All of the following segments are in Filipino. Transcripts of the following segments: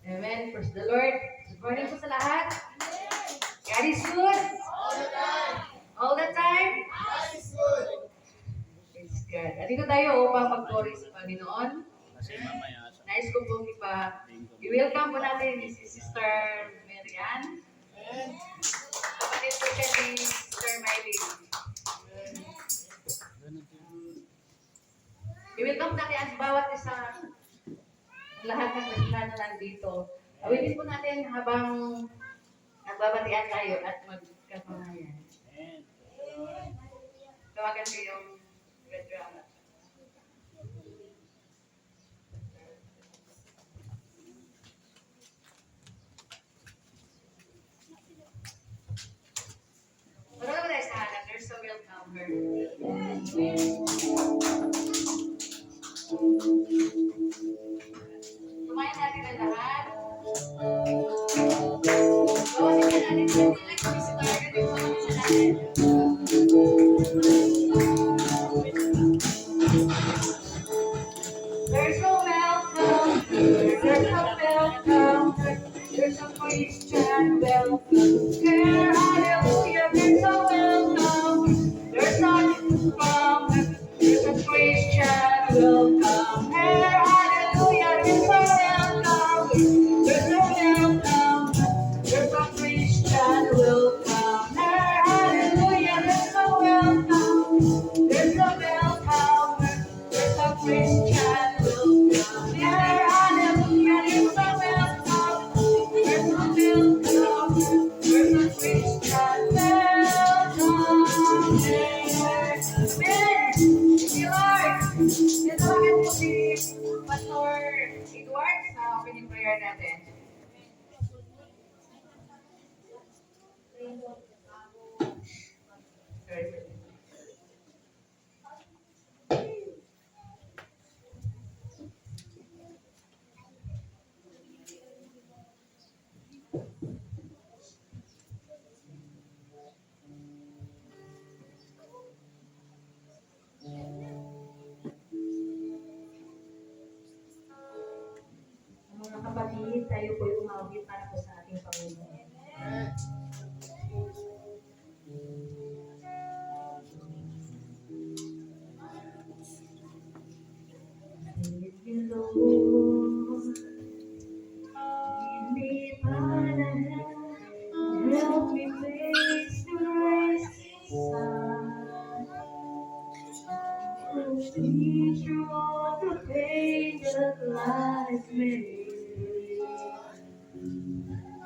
Amen. Praise the Lord. Good morning po sa lahat. God is good. All the time. All the time. God is good. Praise God. At dito tayo upang pag-glory sa Panginoon. Kasi mamaya sa Nais ko pong i-welcome po natin si Sister Marian. Kapatid po siya ni Sister Miley. I-welcome natin ang bawat isa, lahat ng Kristiyano nandito. Awitin po natin habang nagbabatian tayo at magkapamayan. Tawagan ko yung red drama. Marami tayo sa hanap. There's a welcome her. Kumain natin ang lahat. Gawasin na natin yung like visitor. Ganun yung mga isa natin. There's a welcome. There's a welcome. There's a Christian welcome. Here, hallelujah. There's a welcome. There's a welcome. There's a Christian welcome. Here, hallelujah. There's a welcome. There's a welcome. There's a Christian welcome. Here, hallelujah. There's a welcome. There's a welcome. There's a Christian welcome. Here, hallelujah. There's a welcome. There's a welcome. There's a Christian welcome. Amen. Thank you, Lord. Natawagan po si Pastor Edward sa opening prayer natin. Mga kapatid, tayo po ay umawit para po sa ating Panginoon. Lead me, Lord. Lead me by the hand. Help me face the rising sun. Push me through all the pain that life may bring.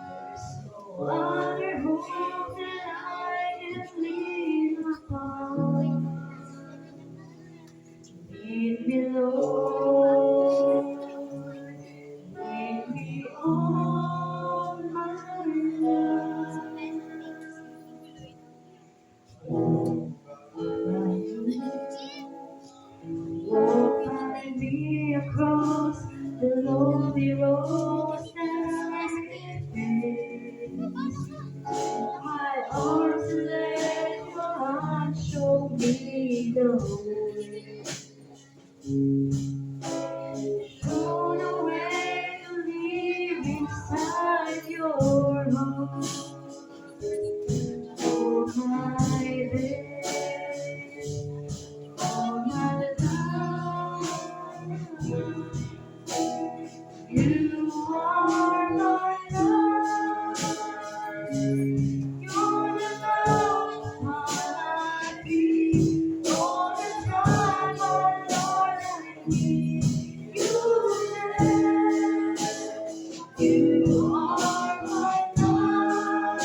There's no other hope that I can lean upon. Lead me, Lord. Lead me on my life. Walk by me across the lonely road that I face. My arms let your heart show me the way. Show the way to live inside your heart. For my days, for my life, you are my love. You're the love of my life. All the time, my Lord, I need you. You are my love.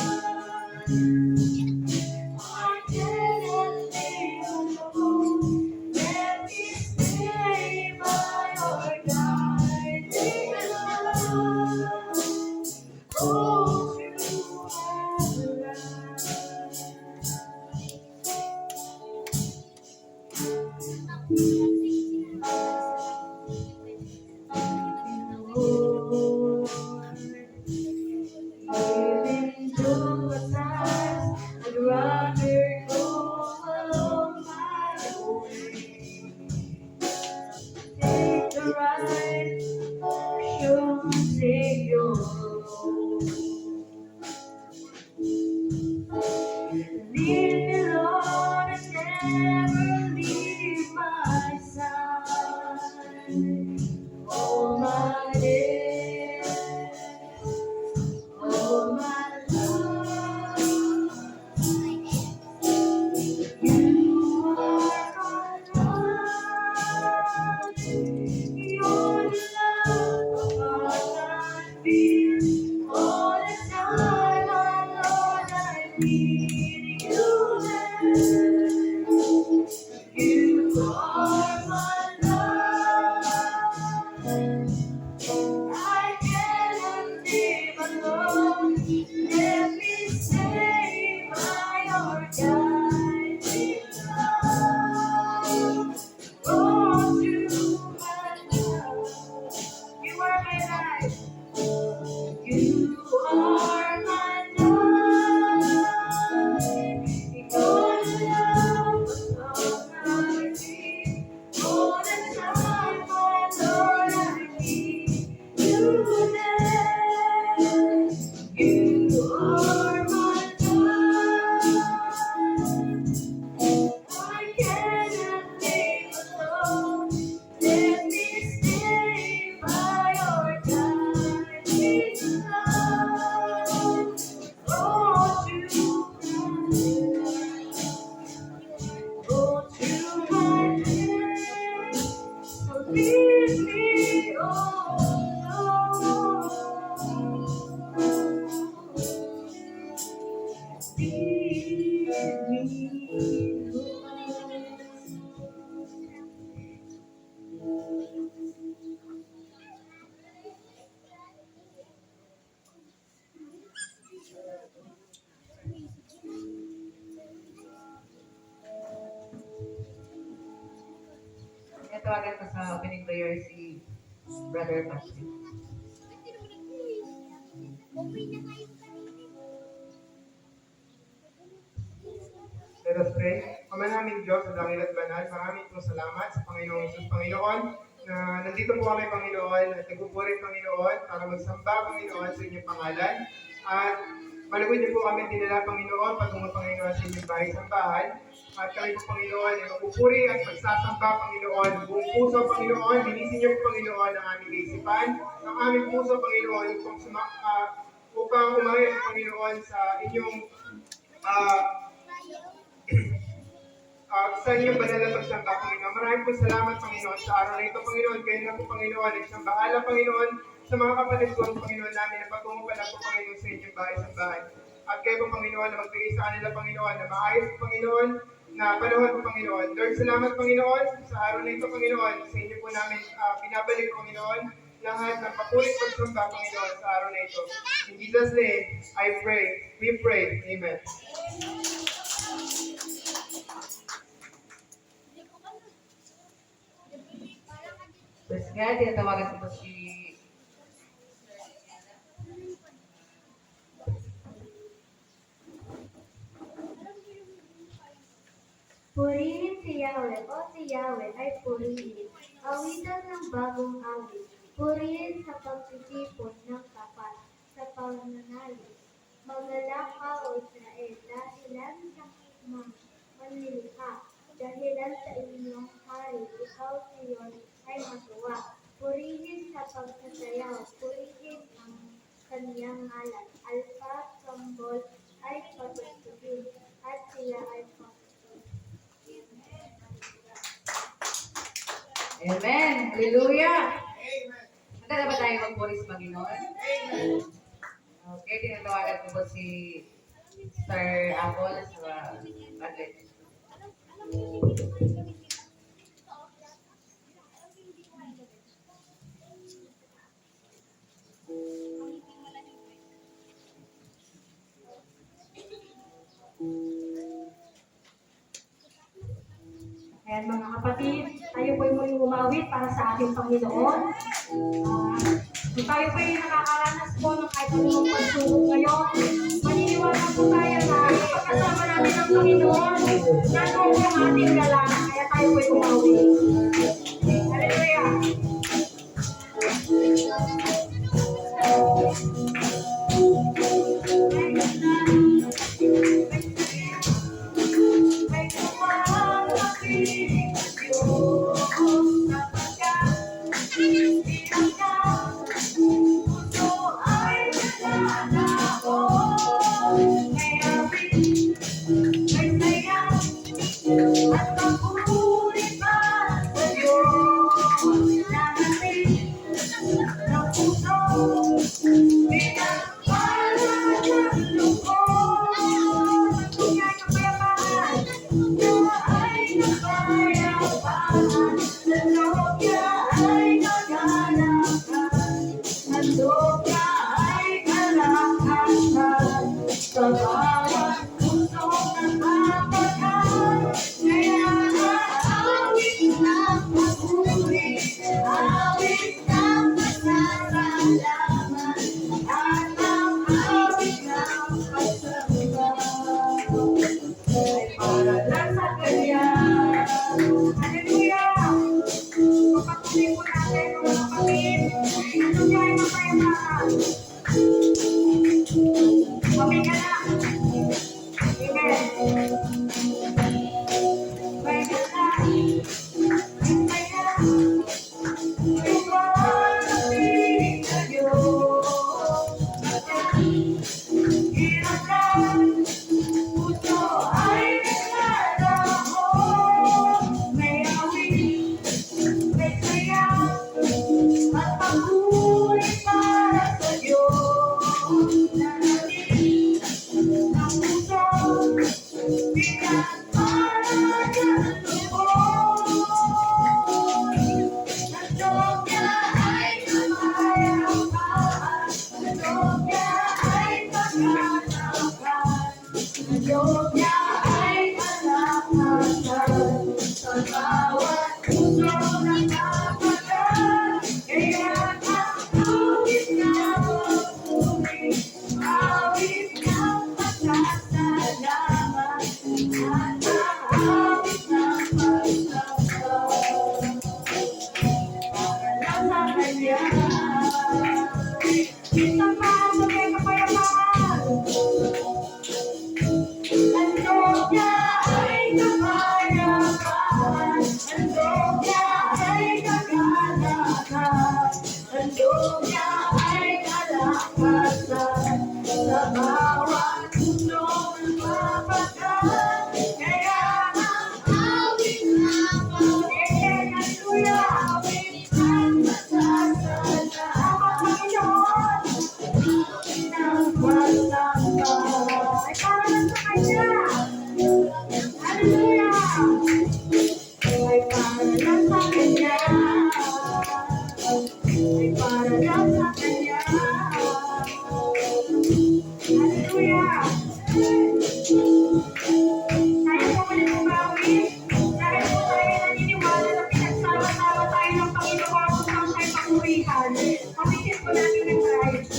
I cannot live alone. Let me stay by your guiding love. Oh, you are Lord. Even though at times I'd rather go alone my way. Take the right, show, take your all my days, all my life. You are my love, your love I feel all the time, my Lord, I need you there. You are my love. I cannot live alone. Let me stay by your guiding love. Oh, you my love. You are my life. You are my life. Your love all I need. All the time, my Lord, I need you there. You are my love. I cannot live alone. Let me stay by your guiding love. Oh, to my head, so leave me alone. Leave me ito agad ko sa opening prayer si Brother Patrick. Let us pray. Ama namin Diyos sa langit at banal, maraming pong salamat sa Panginoong Isus, Panginoon, na nandito po kami, Panginoon, at nagpupurit, Panginoon, para magsamba, Panginoon, sa inyong pangalan. At malugod niyo po kami dinala, Panginoon, patungo, Panginoon, sa inyong bahay-sambahan. At kami po, Panginoon, ay magpupuri at magsasamba, Panginoon. Buong puso, Panginoon, linisin niyo po, Panginoon, ang aming kaisipan, ang aming puso, Panginoon, upang umayon, Panginoon, sa inyong sa inyong banal na pagsamba, Panginoon. Maraming po salamat, Panginoon, sa araw na ito, Panginoon. Kayo na po, Panginoon, nagsambahala, Panginoon, sa mga kapatid ko, Panginoon namin, na patungo pa na po, Panginoon, sa inyong bahay-sambahan. At kayo po, Panginoon, na magbigay sa kanila, Panginoon, na maayos po, Panginoon, na panahon po, Panginoon. Lord, salamat, Panginoon, sa araw na ito, Panginoon. Sa inyo po namin pinabalik, Panginoon, lahat ng papulit pagsamba, Panginoon, sa araw na ito. In Jesus' name, I pray. We pray. Amen. Praise God, tinatawagan ko po si Purihin si Yahweh, o si Yahweh ay purihin. Awitan ng bagong awit. Purihin sa pagtitipon ng kapat, sa pananalig. Magalak ka, o Israel, dahilan sa manlilikha. Dahilan sa inyong hari, ikaw Sion ay matuwa. Purihin sa pagsasayaw, purihin ang kaniyang ngalan. Alpha, Sambol ay pagtutugin, at sila ay pagtutugin. Amen. Hallelujah. Amen. Handa na ba tayo magpuri sa Panginoon? Amen. Okay, tinatawagan ko po si Sir Apple sa Padlet. Ayan mga kapatid, tayo po'y muling umawit para sa ating Panginoon. Kung tayo po'y nakakaranas po ng kahit anong pagsubok ngayon, maniniwala po tayo na pagkasama namin ng Panginoon, nandoon po ang ating galang, kaya tayo po'y umawit. Hallelujah! May tumalaki Diyos sapagkat mga kapatid. Ano niya ay mapayapaan? Paminga na. Amen. Paminga na. Paminga na. Pamitin po natin ng Christ.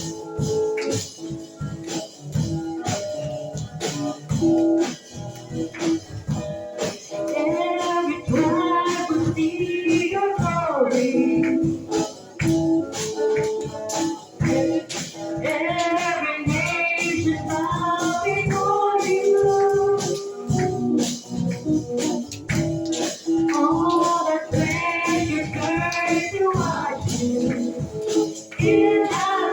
Every time we see your glory, every nation bow before you. All the pleasure turns to watch you in our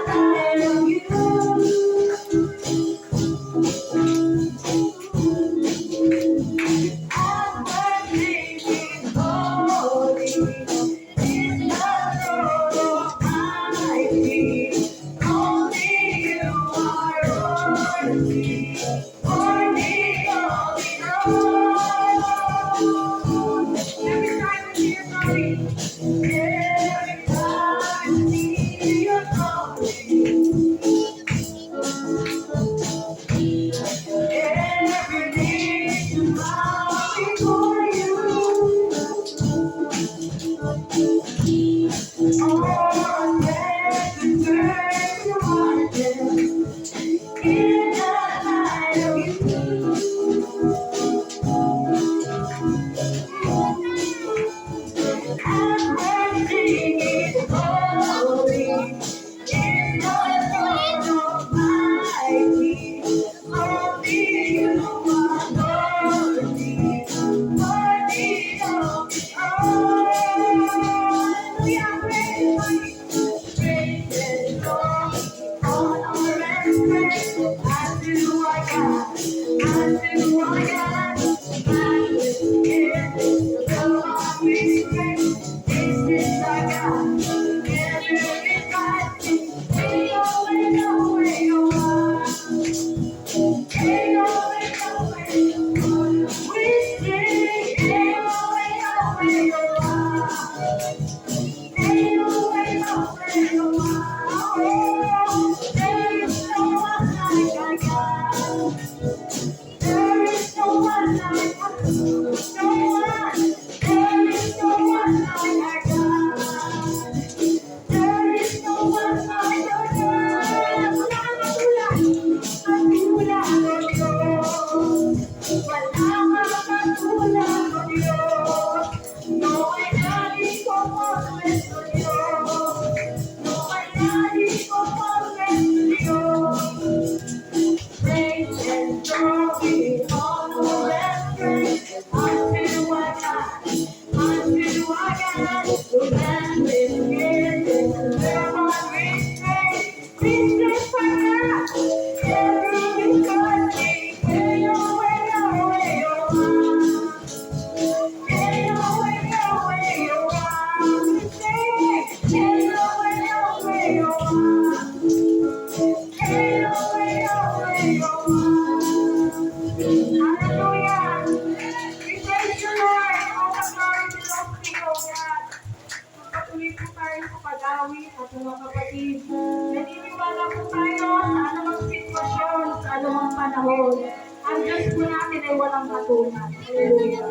mga kapatid, naniniwala po tayo sa anumang sitwasyon, sa anumang panahon. Ang Diyos po natin ay walang katulad. Hallelujah.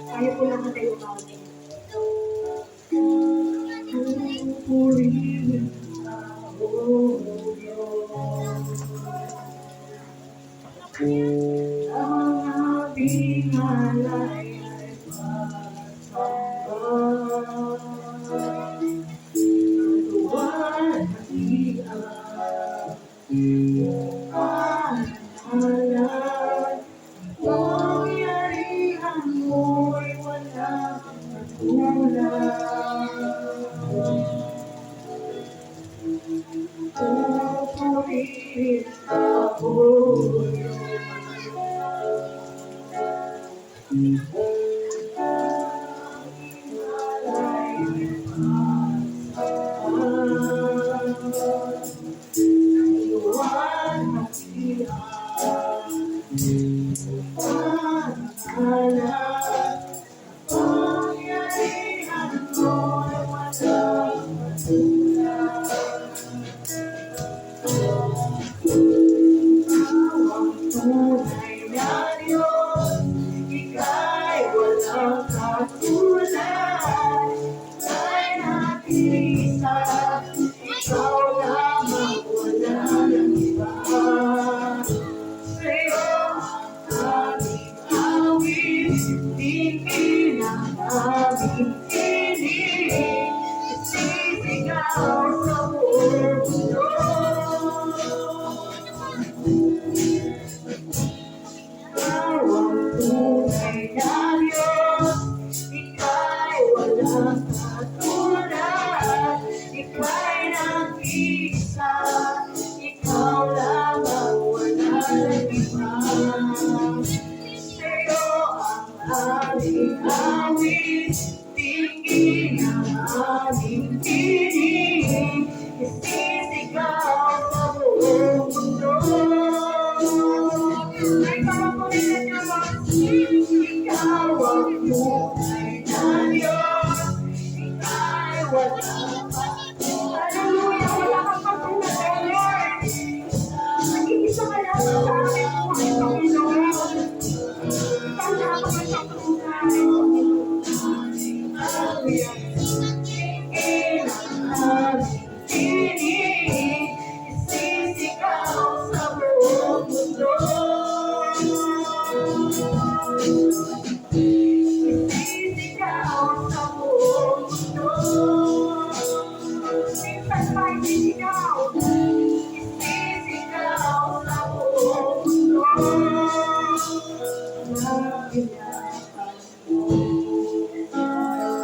Tayo po naman tayo natin. Purihin ako, Diyos. Ang aming alay ay pasamba. Luwal hatian, pangalan, pangyarihan mo'y walang katulad. Purihin ako, tunay na Diyos, ika'y walang katulad. Ika'y nag-iisa, ikaw lamang, wala nang iba. Sa'yo ang aming awit, tingin ang aming tinig, isisigaw sa buong mundo. Ang tunay na Diyos, ika'y walang katulad. Ika'y nag-iisa, ikaw lamang, wala nang iba. Sa'yo ang aming awit, tingin ang aming tinig, isisigaw sa buong mundo. Ay, papapunin niyo ba? Ikaw ang tunay na Diyos, ika'y walang katulad. Hallelujah, wala kang katulad, O Lord. Nag-iisa ka lang sa aming buhay, Panginoon. Ikaw lamang ang katulad. Hallelujah. Tingin ang aming tinig, isisigaw sa buong mundo. Isisigaw sa buong mundo. Minsan pa isisigaw. Isisigaw sa buong mundo. Nabiyakan mo.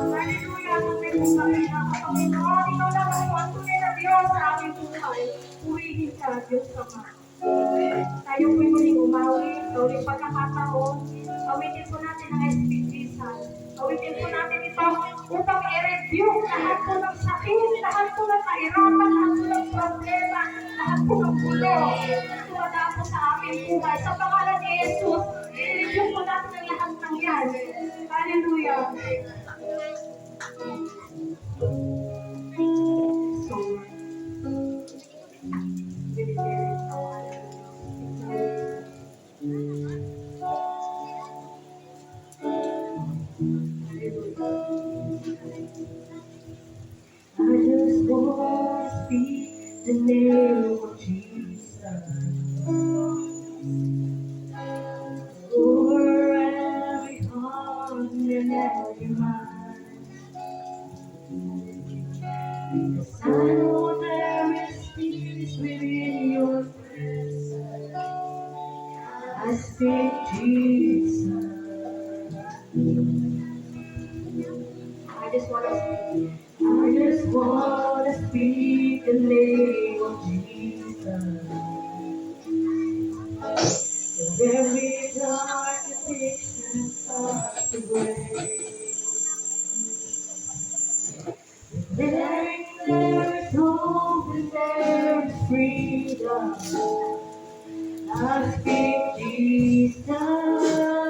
Hallelujah, tunay po kami ng Panginoon. Ikaw lang ang tunay na Diyos sa aming buhay. Purihin ka, Diyos Ama. Tayo po'y muling umawi sa uling pagkakataon. Awitin po natin ang SPG-san. Awitin po natin ito upang i-rebuke lahat po ng sakit, lahat po ng kahirapan, lahat po ng problema, lahat po ng gulo. Tuwada po sa aming buhay. Sa pangalan ni Jesus, i-rebuke po natin ang lahat ng yan. Hallelujah. I just want to speak the name of Jesus over every heart and every mind. Because I know there is peace within your presence. I speak Jesus. I just want to speak the name of Jesus. And every dark addiction starts to break. There is hope and there is freedom. I speak Jesus.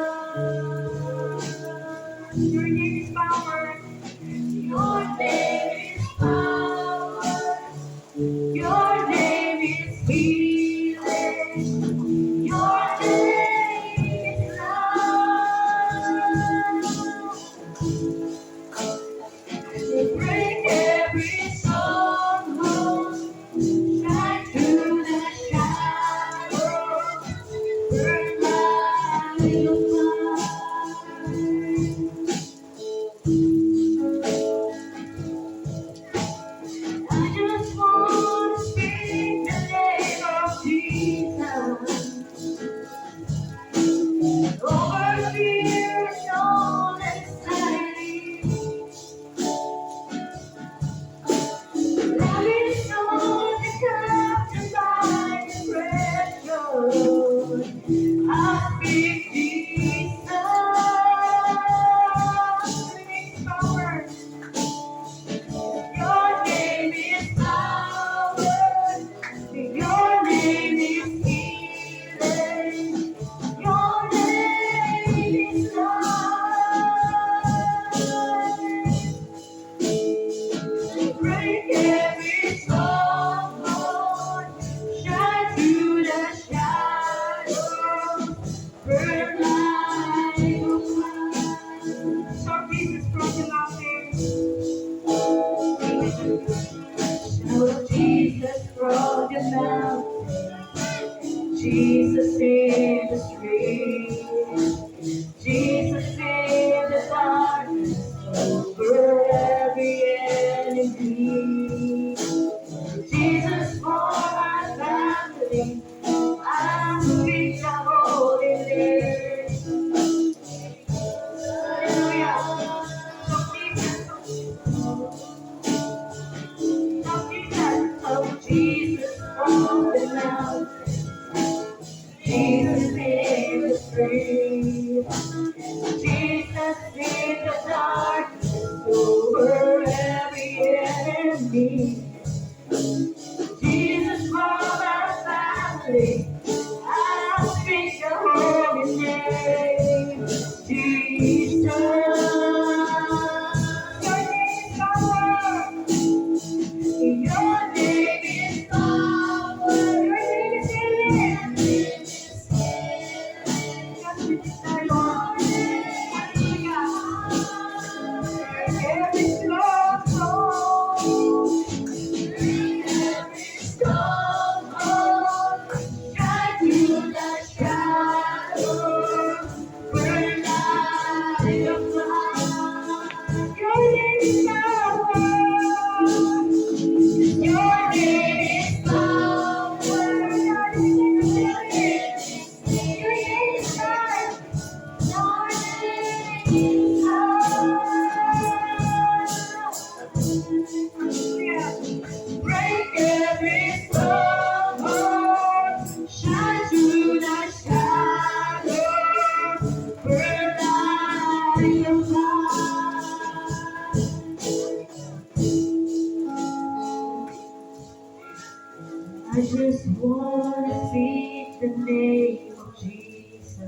I just want to speak the name of Jesus over fear and all anxiety. Love is all the captain by pressure. I speak Jesus. Singing power. Your name is power. Your name is healing. Your name is life. Break every stronghold. Shine through the shadows. Burn like a fire. So Jesus from the mountains. Oh, Jesus from the mountain, Jesus in the street, Jesus in the darkness over every enemy, Jesus for my family, I speak the holy name. Hallelujah. So Jesus from the mountain, Jesus in the street, Jesus in the darkness over every enemy, Jesus for our family, I speak the holy name, Jesus. Your name is power. Your name is power. Your name is healing. Your name is the Lord. Hallelujah. Every stronghold. Every stronghold. Shine through the shadows. Burn like a fire. Your name is power. Your name is power. Your name is life. Your name is love. Break every stronghold. Shine through the shadows. Burn like a fire. I just want to speak the name of Jesus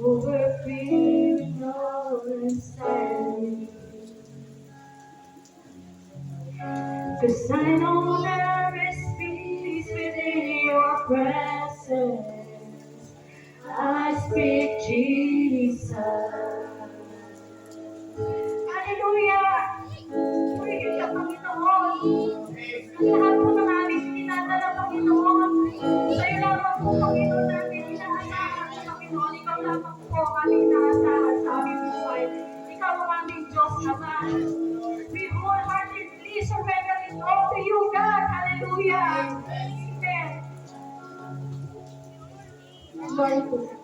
over fear and all anxiety. 'Cause I know there is peace within your presence. I speak Jesus. Hallelujah! Purihin ka, Panginoon. Ang lahat po ng aming dinadala, Panginoon. Sa'yo lamang po, Panginoon, namin inaasahan sa Panginoon. Ikaw lamang po ang aming inaasahan sa aming buhay. Ikaw ang aming Diyos, Ama. We wholeheartedly surrender it all to you, God. Hallelujah. Amen. Glory to God.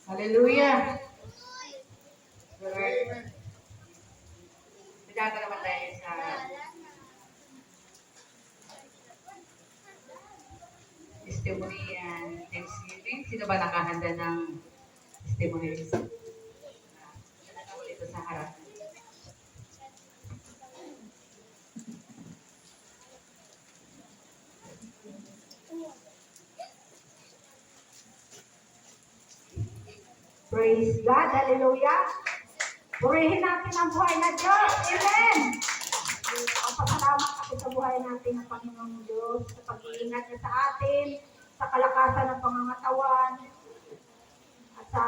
Hallelujah. Magkaka naman tayo sa testimony and thanksgiving. Sino ba nakahanda ng testimonies? Dito sa harap. Praise God. Hallelujah. Purihin natin ang buhay na Diyos. Amen! Pasalamat ako sa buhay natin ng Panginoong Diyos, sa pag-iingat niya sa atin, sa kalakasan ng pangangatawan, at sa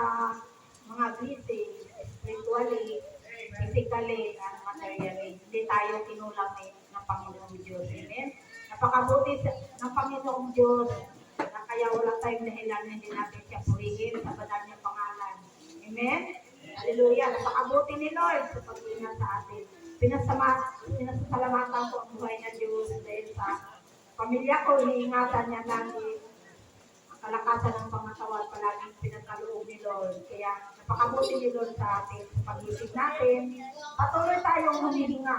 mga blessing, spiritually, physically, and materially. Hindi tayo kinulamin ng Panginoong Diyos. Amen? Napakabuti ng Panginoong Diyos na kaya wala tayong dahilan na hindi natin siya purihin sa banal niyang pangalan. Amen? Hallelujah. Napakabuti ni Lord sa pag-ingat sa atin. Pinasasalamatan ko ang buhay niya Diyos dahil sa pamilya ko, iniingatan niya lagi ang kalakasan ng pangatawan, palaging pinagkaloob ni Lord. Kaya napakabuti ni Lord sa atin, sa pag-isip natin. Patuloy tayong humihinga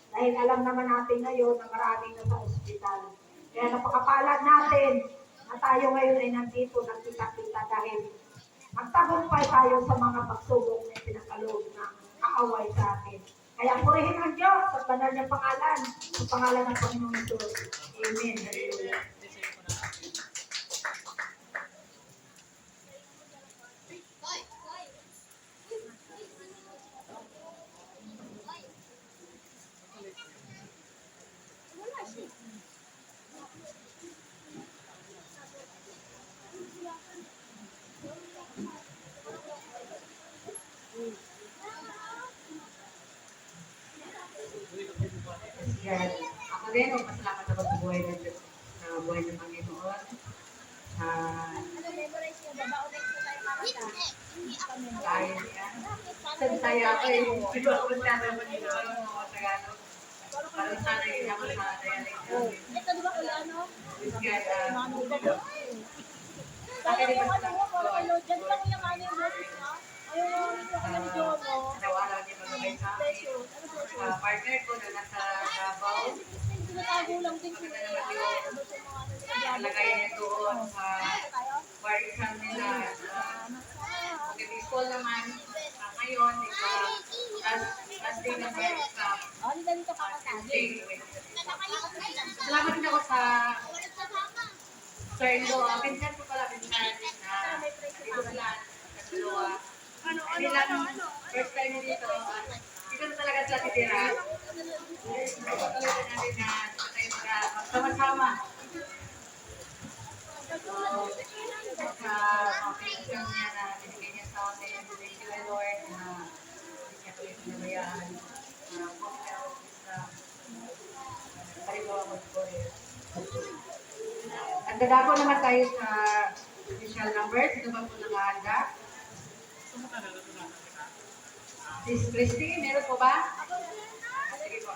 dahil alam naman natin ngayon na maraming nasa ospital. Kaya napakapalad natin na tayo ngayon ay nandito, nagkita-kita dahil magtagumpay tayo sa mga pagsubok na pinagkaloob ng kaaway sa atin. Kaya purihin ang Diyos sa banal niyang pangalan, sa pangalan ng Panginoong Diyos. Amen. Hallelujah. Yan. Ako din, magpasalamat ako sa buhay ng Diyos, sa buhay ng Panginoon. Tayo niya. Saya ako eh. Di ba ako masyado ng Panginoon ng mga Tagalog? Parang sana yun ako sa dialect. Ito di ba kaya ano? This guy, Kaya yung ano mo, Corolo, dyan lang yung ano yung boses niya. Ayaw mo nito ka ng Jomo. araw-araw niya magabay sa akin. Partner ko na nasa Davao. Tinatago lang din sila. Nalagay niya doon sa war exam nila. Mag-school naman ngayon, last day ng war exam. Oh, hindi dito kakasali. Salamat din ako sa Sir-in-law. Pinsan ko pala, pinsan na dito sila sa dalawa. Hindi lang first time dito. Dito na talaga sila titira. Pagkakalitan natin na tayo magsama-sama. So, sa pinsan niya na binigay niya sa atin, thank you Lord na hindi niya tuloy pinabayaan. At dadako naman tayo sa official numbers. Ito ba po nakahanda? Sis Christy, meron po ba? Sige po.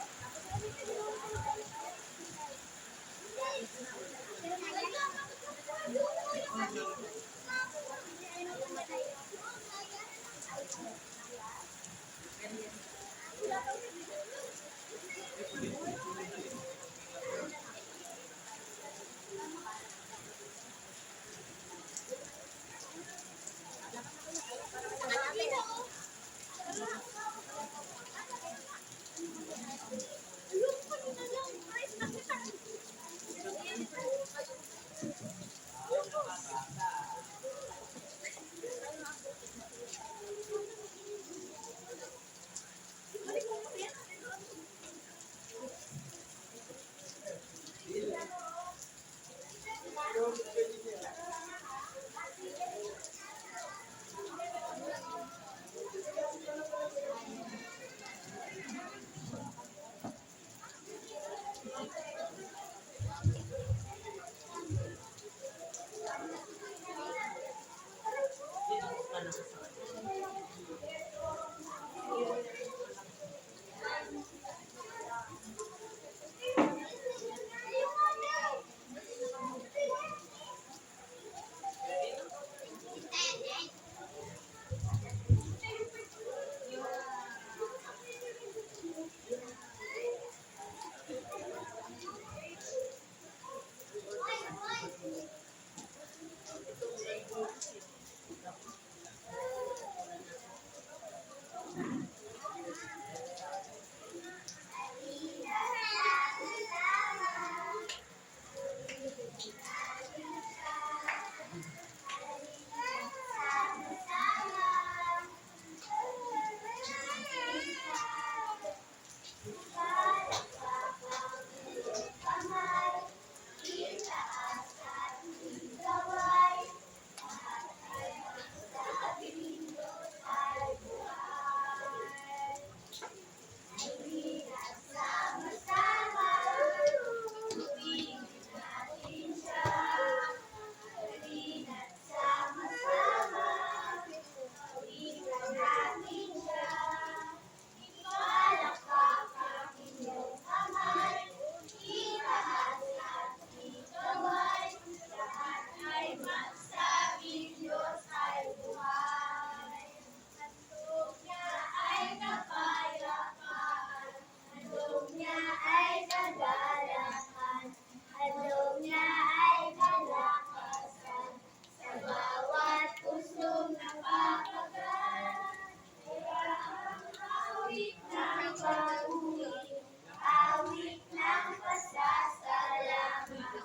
kagalakan, ang loob niya ay kalakasan, sa bawat pusong napakagat. Kaya ang awit ng pag-uwi, awit ng pasasalamat,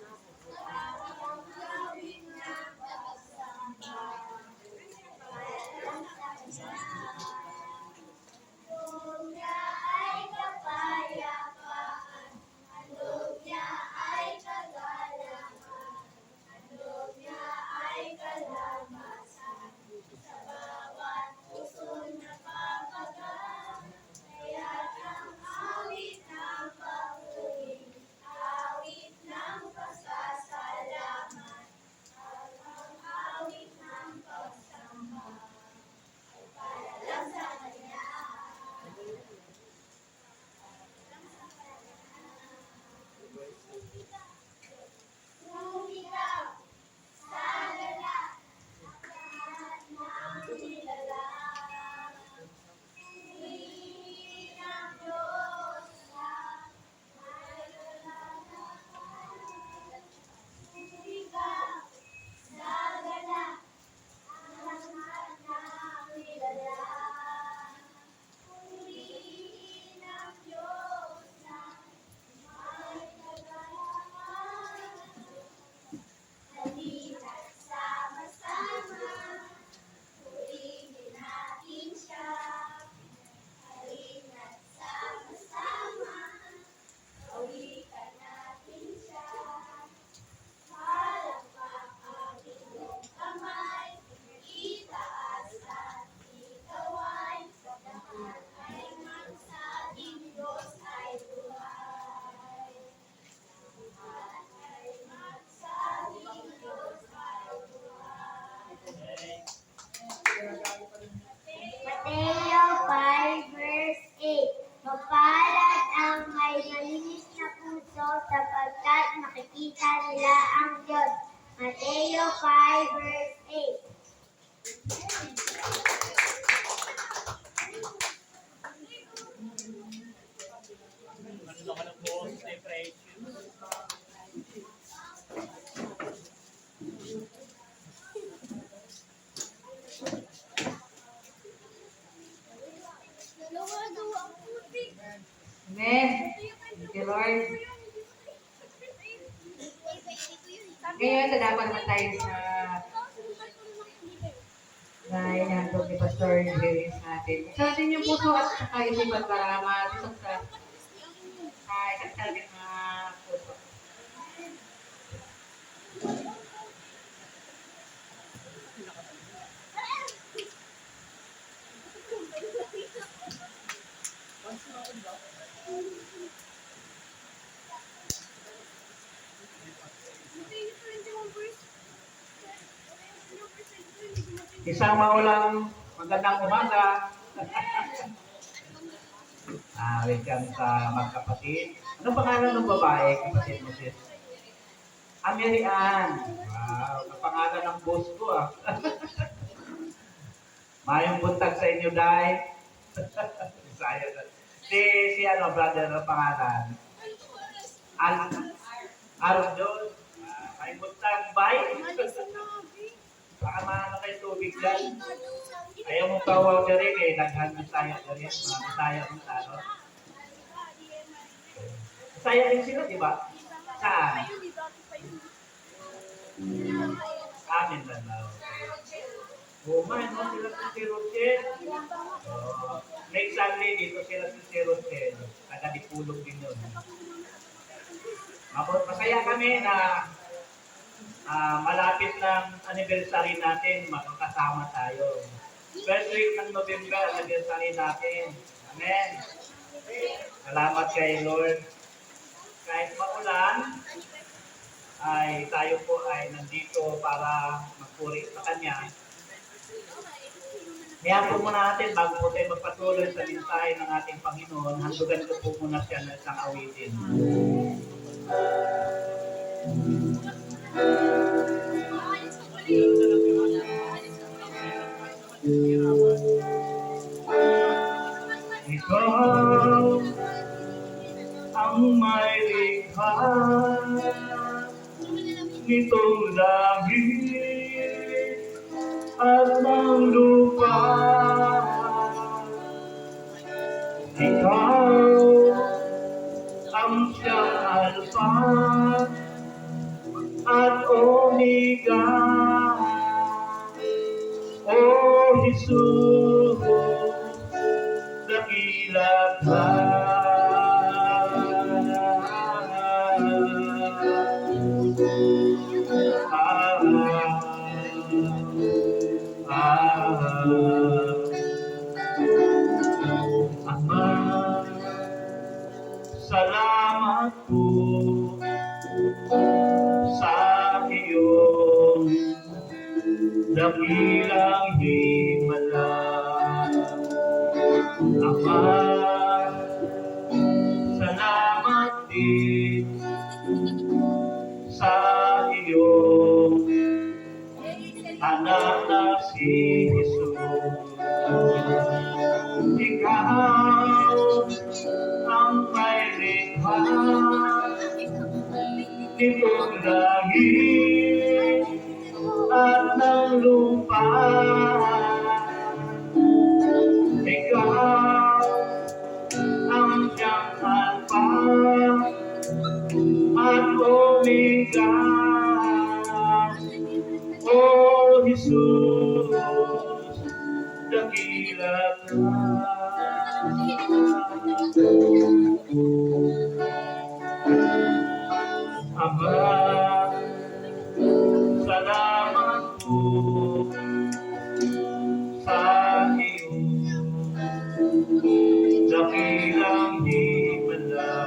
ang awit ng pagsamba. Loob niya ay kapayapaan, ang loob niya ay kagalakan, ang loob niya ay kalamasan, sa bawat pusong napapagat. Kaya't ang awit ng pag-uwi, awit ng pasasalamat, at ang awit ng pagsamba ay para lang sa Kanya. Lumikap sa gala, lahat ng nilalang. Purihin ang Diyos na may kalagayan. Lumikap sa gala, lahat ng nilalang. Purihin ang Diyos na may kagalakan. Halina't sama-sama, purihin natin siya. Halina't sama-sama, awitan natin siya. Palakpak ang inyong kamay, itaas at ikaway, lahat ay magsabing Diyos ay buhay. Lahat ay magsabing Diyos ay buhay. Mateo 5 verse 8. Mapalad ang may malinis na puso sapagkat makikita nila ang Diyos. Mateo 5 verse 8. Amen. Thank you, Lord. Ngayon, tadapan naman tayo sa inahandog ni Pastor Jerry sa atin. Sa atin yung puso at saka isipan para matusok sa ikasalamin na puso. Isang maulang magandang umaga. Welcome sa magkapatid. Anong pangalan ng babae, kapatid mo sis? Mary Ann. Wow, ang pangalan ng boss ko Mayong buntag sa inyo, Day. Bisaya na. Si brother ng pangalan? Aaron John. Mayong buntag, bye. Baka maano kayo tubig dyan. Ayaw mong kawaw na rin eh. Naghan Bisaya na rin. Mga Bisaya mo sa ano. Bisaya rin sila, di ba? Saan? Amin na daw. Man, no? Sila si Rochelle. Next Sunday dito sila si Rochelle. Taga-Dipulog din yun. Masaya kami na malapit ng anniversary natin, makakasama tayo. First week ng November, anniversary natin. Amen. Salamat kay Lord. Kahit maulan, ay tayo po ay nandito para magpuri sa Kanya. Kaya po muna natin, bago po tayo magpatuloy sa mensahe ng ating Panginoon, handugan ko po muna siya ng isang awitin. Ikaw ang ang may likha nitong langit at ng lupa. Ikaw ang siyang Alpha at Omega. O Jesus, dakila ka. Ama, salamat po sa iyong dakilang himala. Ama, salamat din sa iyong anak na si Jesus. Ikaw ang may likha nitong langit at ng lupa. Ikaw ang siyang Alpha at Omega. O Jesus, dakila ka. Ama, salamat po sa iyong dakilang himala.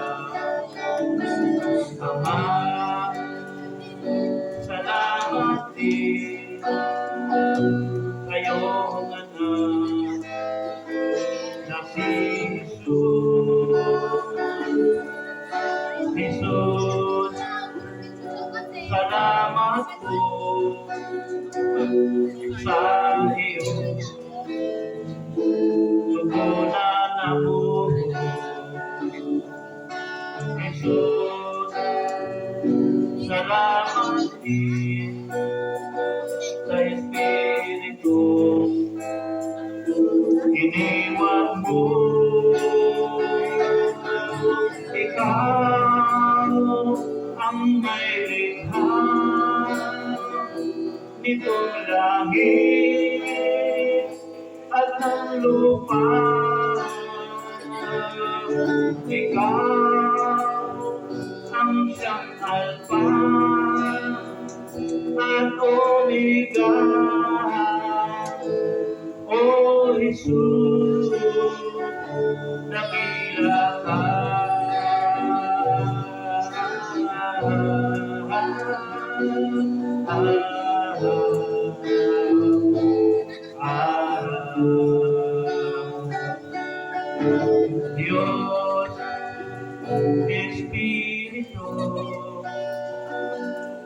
Ama, salamat din kayong anak na si Jesus. Jesus, salamat po sa iyong dugo na nabuhos. Jesus, salamat din sa Espiritu iniwan mo. Ikaw ang may likha nitong langit at ng lupa. Ikaw ang siyang Alpha at Omega. O Jesus, dakila ka. Diyos, Espiritu,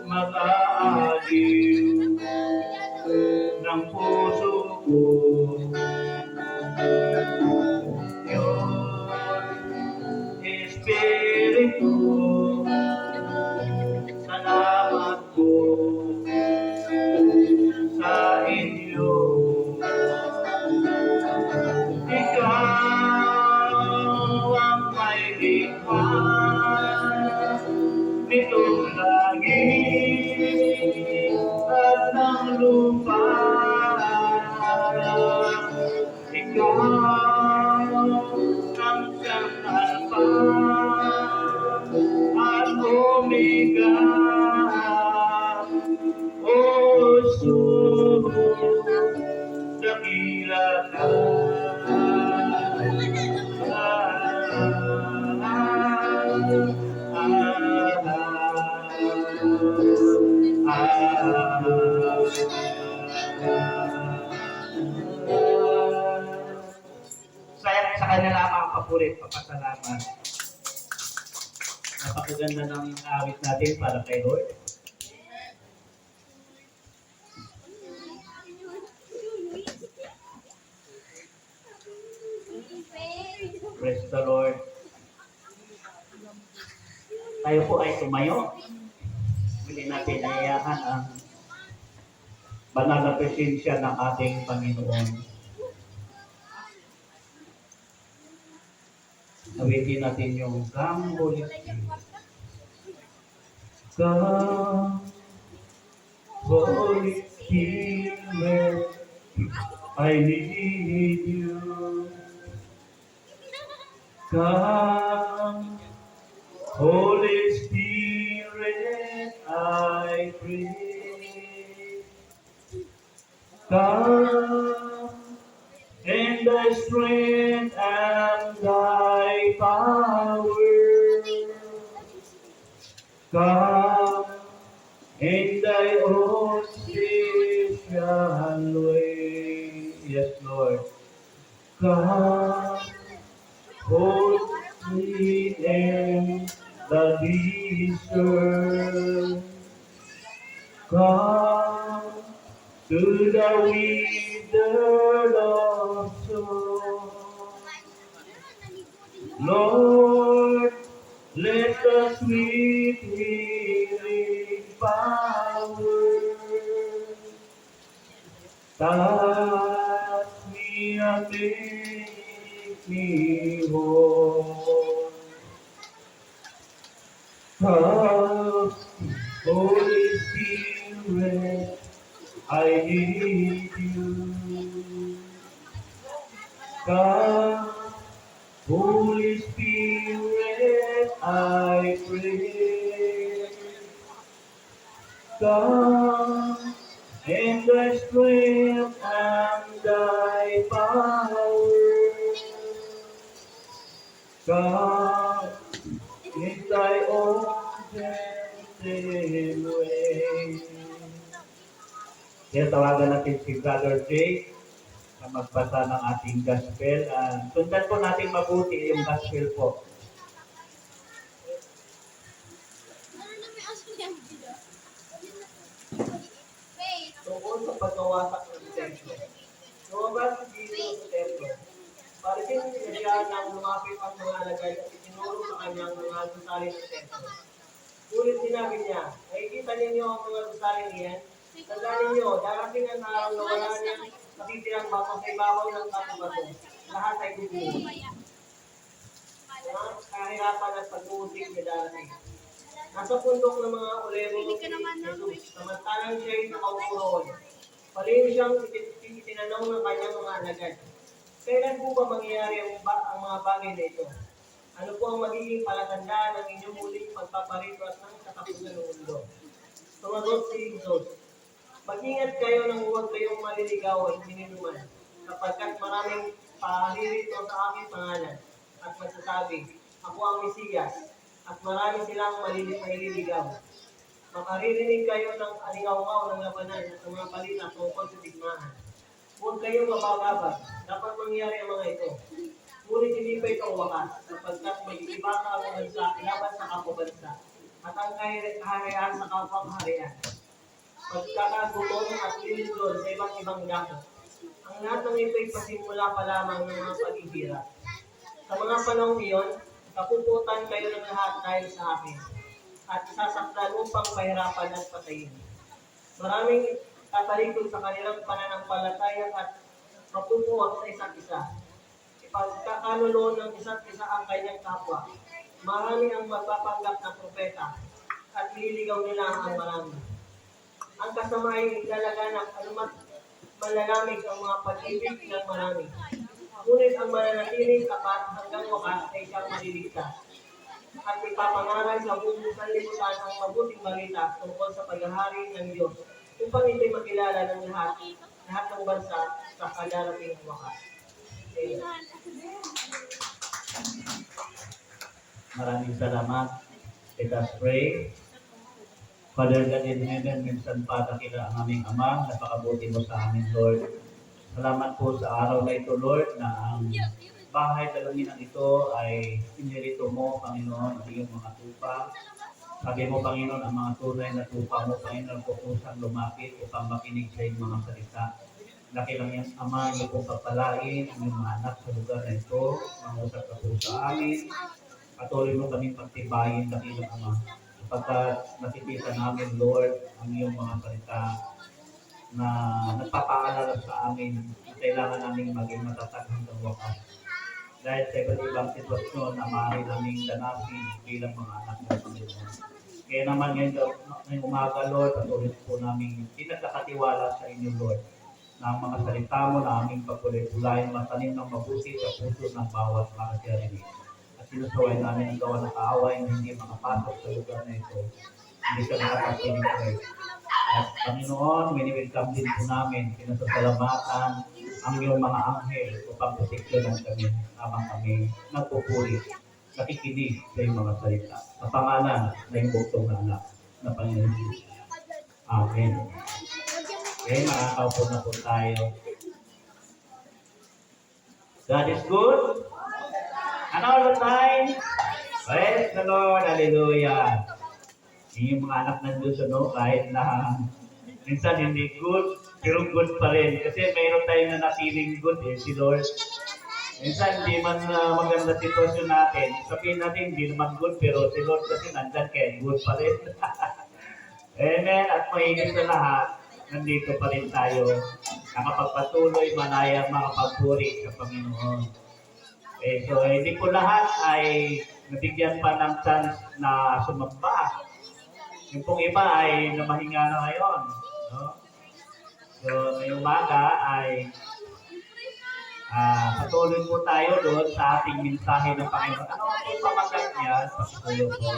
mag-aaliw ng puso ko. Diyos, Espiritu, salamat po sa inyo. Ikaw ang may likha nitong langit at ng lupa. Ikaw ang siyang Alpha at Omega. O Jesus, dakila ka. Sa kanya lamang ang papurit, papasalamat. Napakaganda ng awit natin para kay Lord. Praise the Lord. Tayo po ay tumayo. Hindi natin naiyahan ang banal na presensya ng ating Panginoon. Awitin natin yung Come Holy Spirit. Come Holy Spirit, I need you. Come Holy Spirit, I pray. Come in thy strength and thy power. Come in thy own special way. Yes, Lord. Come, Holy and the desert. Come to the withered soul. Lord, let the sweet healing power touch me and make me whole. Come, Holy Spirit, I need you. Come, Holy Spirit, I pray. Come in thy strength and thy power. Come in thy own gentle way. Kaya tawagan natin si Brother Jake na magbasa ng ating gospel. Sundan po natin mabuti yung gospel po. Tungkol sa pagkawasak ng templo. Lumabas si Jesus sa templo. Parisin siya nang lumapit ang mga alagad at itinuro sa kanyang mga gusali ng templo. Ngunit sinabi niya, nakikita ninyo ang mga gusali niyan? Tandaan ninyo, darating ang araw na wala niyang matitirang bato sa ibabaw ng bato-bato. Lahat ay gugulo. Mga kahirapan at pag-uusik na darating. Nasa pundok ng mga ulero si Jesus, samantalang siya'y nakaupo roon. Palihim siyang itinanong ng kanyang mga alagad. Kailan po ba mangyayari ang mga bagay na ito? Ano po ang magiging palatandaan ng inyong muling pagpaparito at ng katapusan ng mundo? Sumagot si Jesus, mag-ingat kayo nang huwag kayong maliligaw at hininuman, sapagkat maraming paririto sa aking pangalan at magsasabi, ako ang Mesiyas, at marami silang maliligaw. Makaririnig kayo ng aligaw-ngaw ng labanan at ng mga balita tungkol sa digmaan. Huwag kayong mabababag, dapat mangyari ang mga ito. Ngunit hindi pa ito ang wakas, sapagkat may iba ka ang bansa laban sa kapwa-bansa, at ang kaharian sa kapwa-kaharian. Pagkakagutom at lilindol sa iba't ibang dako. Ang lahat ng ito'y pasimula pa lamang ng mga paghihirap. Sa mga panahon iyon, kapuputan kayo ng lahat dahil sa akin, at sasaktan upang pahirapan at patayin. Maraming tatalikod sa kanilang pananampalataya at mapupuwag sa isa't isa. Ipagkakanuloon ng isa't isa ang kanyang kapwa. Marami ang magpapanggap na propeta at liligaw nila ang marami. Ang kasama ay lalaganap anumat malalamig ang mga pag-ibig ng marami. Ngunit ang mananatiling tapat hanggang wakas ay siyang maliligtas. At ipapangaral sa buong sanlibutan ang mabuting balita tungkol sa paghahari ng Diyos upang ito'y makilala ng lahat ng bansa sa kadarating wakas. Amen. Maraming salamat. Let us pray. Father God in heaven, minsan pa dakila ang aming Ama, napakabuti mo sa amin, Lord. Salamat po sa araw na ito, Lord, na ang bahay dalanginan ito ay inirito mo, Panginoon, ang iyong mga tupa. Sabi mo, Panginoon, ang mga tunay na tupa mo, Panginoon, pukusang lumapit upang makinig sa iyong mga salita. Laki lang yung Ama, iyo pong pagpalain ang iyong mga anak sa lugar na ito. Mangusap ka po sa amin. Patuloy mo kaming pagtibayin, dakilang Ama, sapagkat nakikita namin, Lord, ang iyong mga salita na nagpapaalala sa amin na kailangan namin maging matatag hanggang wakas. Dahil sa iba't ibang sitwasyon na maaari naming danasin bilang mga anak ng Panginoon. Kaya naman ngayong umaga, Lord, patuloy po namin pinagkakatiwala sa inyo, Lord, na ang mga salita mo na aming pagkulay-kulay, matanim ng mabuti sa puso ng bawat makakarinig. At sinusaway namin ang gawa ng kaaway na hindi makapasok sa lugar na ito. Hindi ka nakakapinig, Christ. At Panginoon, mini-welcome din po namin, pinasasalamatan ang iyong mga anghel upang proteksyonan kami habang kami nagpupuri, nakikinig sa iyong mga salita. Sa pangalan na yung buktong na anak na Panginoon Jesus. Amen. Okay, makakaupo na po tayo. God is good. And all the time. Praise the Lord. Hallelujah. Yung mga anak ng Diyos, kahit na minsan hindi good, pero good pa rin. Kasi mayroon tayong nanatiling good si Lord. Minsan hindi man maganda sitwasyon natin. Sabihin natin hindi naman good, pero si Lord kasi nandyan kaya good pa rin. Amen. At mahigit sa lahat, nandito pa rin tayo. Nakapagpatuloy, manayang makapagpuri sa Panginoon. So hindi po lahat ay nabigyan pa ng chance na sumamba. Yung pong iba ay namahinga na ngayon. No? So, ngayong umaga ay patuloy po tayo doon sa ating mensahe ng Panginoon. Ano po pamagat niya? Patuloy po.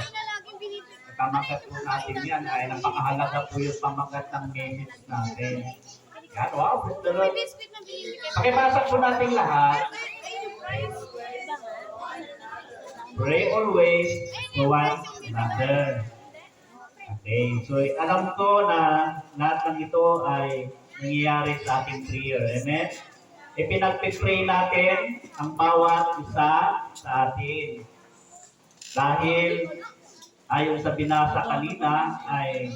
Pamagat po natin yan ay napakahalaga po yung pamagat ng minutes natin. Yan, wow. Pakibasa po natin lahat. Pray always for one another. Okay, so alam ko na lahat ng ito ay nangyayari sa ating prayer. Amen? Ipinagpipray natin ang bawat isa sa atin. Dahil ayon sa binasa kanina ay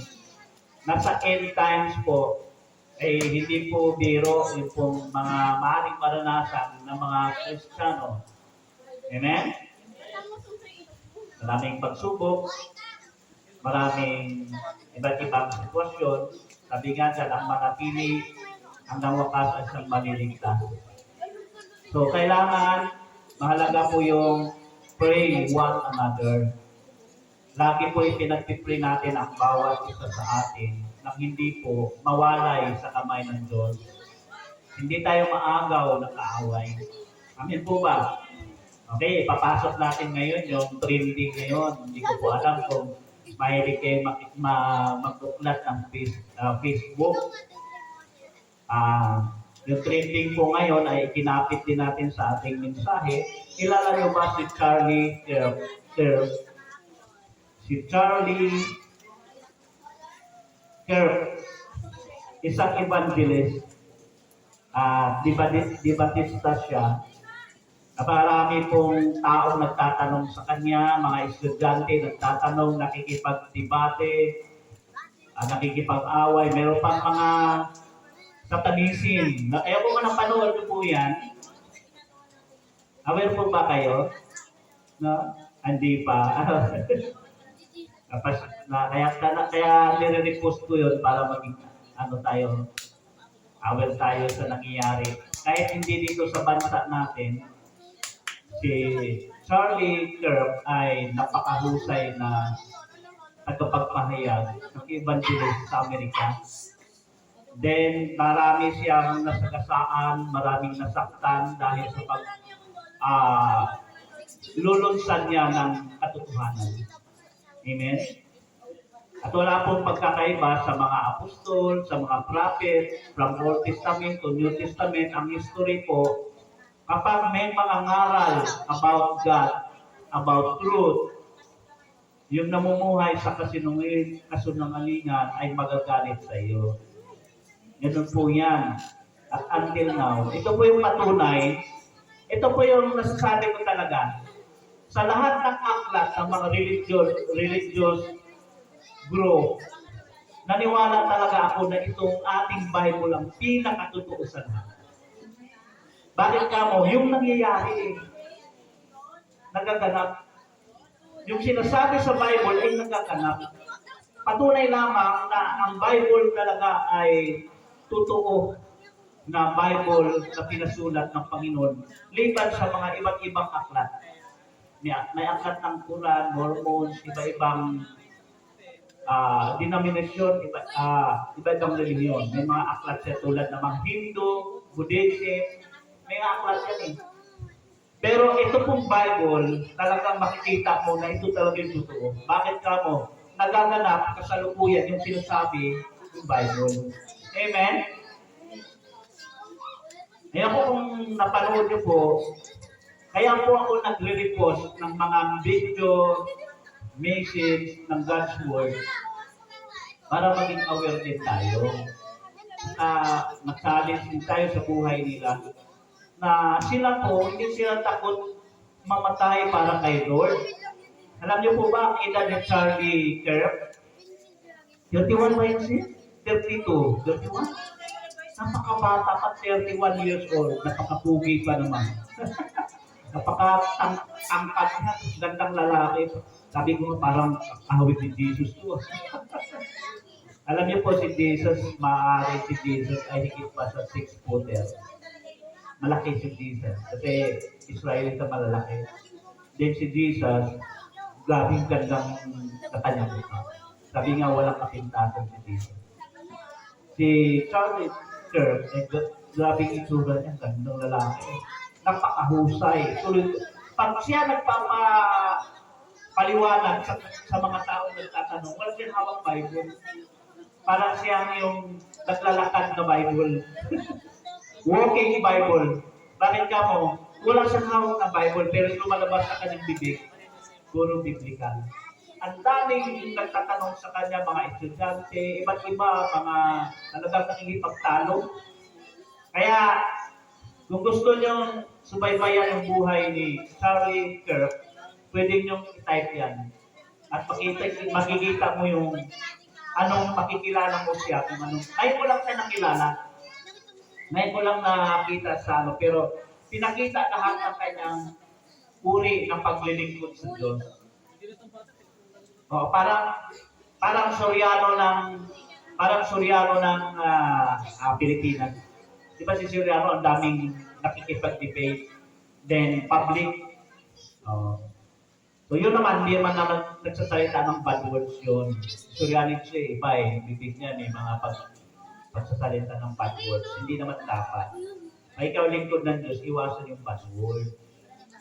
nasa end times po, ay hindi po biro yung pong mga maaaring maranasan ng mga Kristiyano. Amen? Maraming pagsubok, maraming iba't ibang sitwasyon, sabi nga dyan, ang manatili hanggang wakas ay siyang maliligtas. So, kailangan, mahalaga po yung pray one another. Lagi po ipinagpipray natin ang bawat isa sa atin nang hindi po mawalay sa kamay ng Diyos. Hindi tayo maagaw ng kaaway. Amen po ba? Okay, papasok natin ngayon yung trending ngayon. Hindi ko po alam kung mahilig kayo magbuklat ng Facebook. Yung trending po ngayon ay ikinapit din natin sa ating mensahe. Kilala niyo ba si Charlie Kirk? Si Charlie Kirk, isang evangelist, dibatista siya. Marami pong taong nagtatanong sa kanya, mga estudyante nagtatanong, nakikipag-debate, nakikipag-away, meron pang mga satanisin. Kaya kung napanood ko po yan, aware po ba kayo? No? Hindi pa. Kaya nire-repost ko yun para maging tayo, aware tayo sa nangyayari. Kahit hindi dito sa bansa natin, si Charlie Kirk ay napakahusay na tagapagpahayag ng evangelist sa Amerika. Then, marami siyang nasagasaan, maraming nasaktan dahil sa lulunsad niya ng katotohanan. Amen? At wala pong pagkakaiba sa mga apostol, sa mga prophet, from Old Testament to New Testament, ang history po, kapag may mga ngaral about God, about truth, yung namumuhay sa kasinungalingan ay magagalit sa iyo. Ganun po yan. At until now, ito po yung patunay, ito po yung nasasabi ko talaga, sa lahat ng aklat ng mga religious group, naniwala talaga ako na itong ating Bible ang pinakatotoo sa lahat. Bakit ka mo? Yung nangyayari, nagaganap, yung sinasabi sa Bible ay nagaganap. Patunay lamang na ang Bible talaga ay totoo na Bible na pinasulat ng Panginoon liban sa mga iba't ibang aklat. May aklat ng Quran, Mormons, iba-ibang denominasyon, iba-ibang relihiyon. May mga aklat siya tulad ng mga Hindu, Buddhism, may aklat yan eh. Pero ito pong Bible, talagang makikita mo na ito talaga yung totoo. Bakit ka mo? Nagaganap kasalukuyan yung sinasabi yung Bible. Amen? Kaya po kung napanood niyo po, kaya po ako nagre-repost ng mga video, message ng God's Word para maging aware din tayo. Mag-challenge din tayo sa buhay nila na sila po, hindi sila takot mamatay para kay Lord. Alam niyo po ba ang edad ni Charlie Kirk? 31 ba yun siya? 32. 31? Napakabata pa, 31 years old. Napakapugi pa naman. Napakatangkad niya. Gandang lalaki. Sabi ko parang ahawit ni Jesus to. Alam niyo po si Jesus, maaari si Jesus ay higit pa sa 6-footer. Malaki si Jesus. Kasi Israel sa malalaki. Then si Jesus, grabing gandang sa kanyang mukha. Sabi nga walang kapintasan si Jesus. Si Charlie Kirk, grabing itsura niya, gandang lalaki. Napakahusay. Pag siya nagpapaliwanag sa mga taong nagtatanong, wala siyang hawak Bible. Parang siya yung naglalakad na Bible. Walking Bible. Bakit ka mo? Wala siyang hawak na Bible, pero lumalabas sa kanyang bibig, puro biblical. Ang daming nagtatanong sa kanya, mga estudyante, iba't iba, mga talagang nakikipagtalo. Kaya, kung gusto nyo subaybayan yung buhay ni Charlie Kirk, pwede nyo i-type yan. At makikita mo yung anong makikilala mo siya. Kung anong, ngayon ko lang siya nakilala. Ngayon ko lang nakita sa pero pinakita lahat ng kanyang uri ng paglilingkod sa Diyos. Parang Suryano ng Pilipinas. Di ba si Suryano ang daming nakikipag-debate, then public. So yun naman, hindi naman nagsasalita ng bad words yun. Suryano siya, iba eh. Bibig niya may mga pagsasalita ng bad words. Hindi naman dapat. May ikaw lingkod ng Diyos, iwasan yung bad word.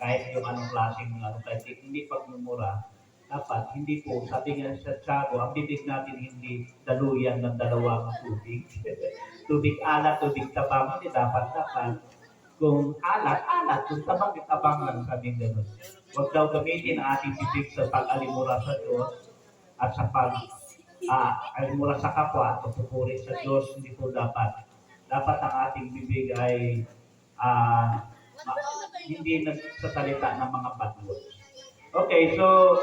Kahit yung anong klaseng, kahit hindi pagmumura, dapat, hindi po, sabi nga sa Tiago, ang bibig natin hindi daluyan ng dalawang tubig. Tubig alat, tubig tabang, hindi dapat. Kung alat, kung tabang lang, sabi nga gano'n. Huwag daw gamitin ang ating bibig sa pag-alimura sa Diyos at sa alimura sa kapwa at pagpupuri sa Diyos, hindi po dapat. Dapat ang ating bibig ay hindi nagsasalita ng mga bad words. Okay, so,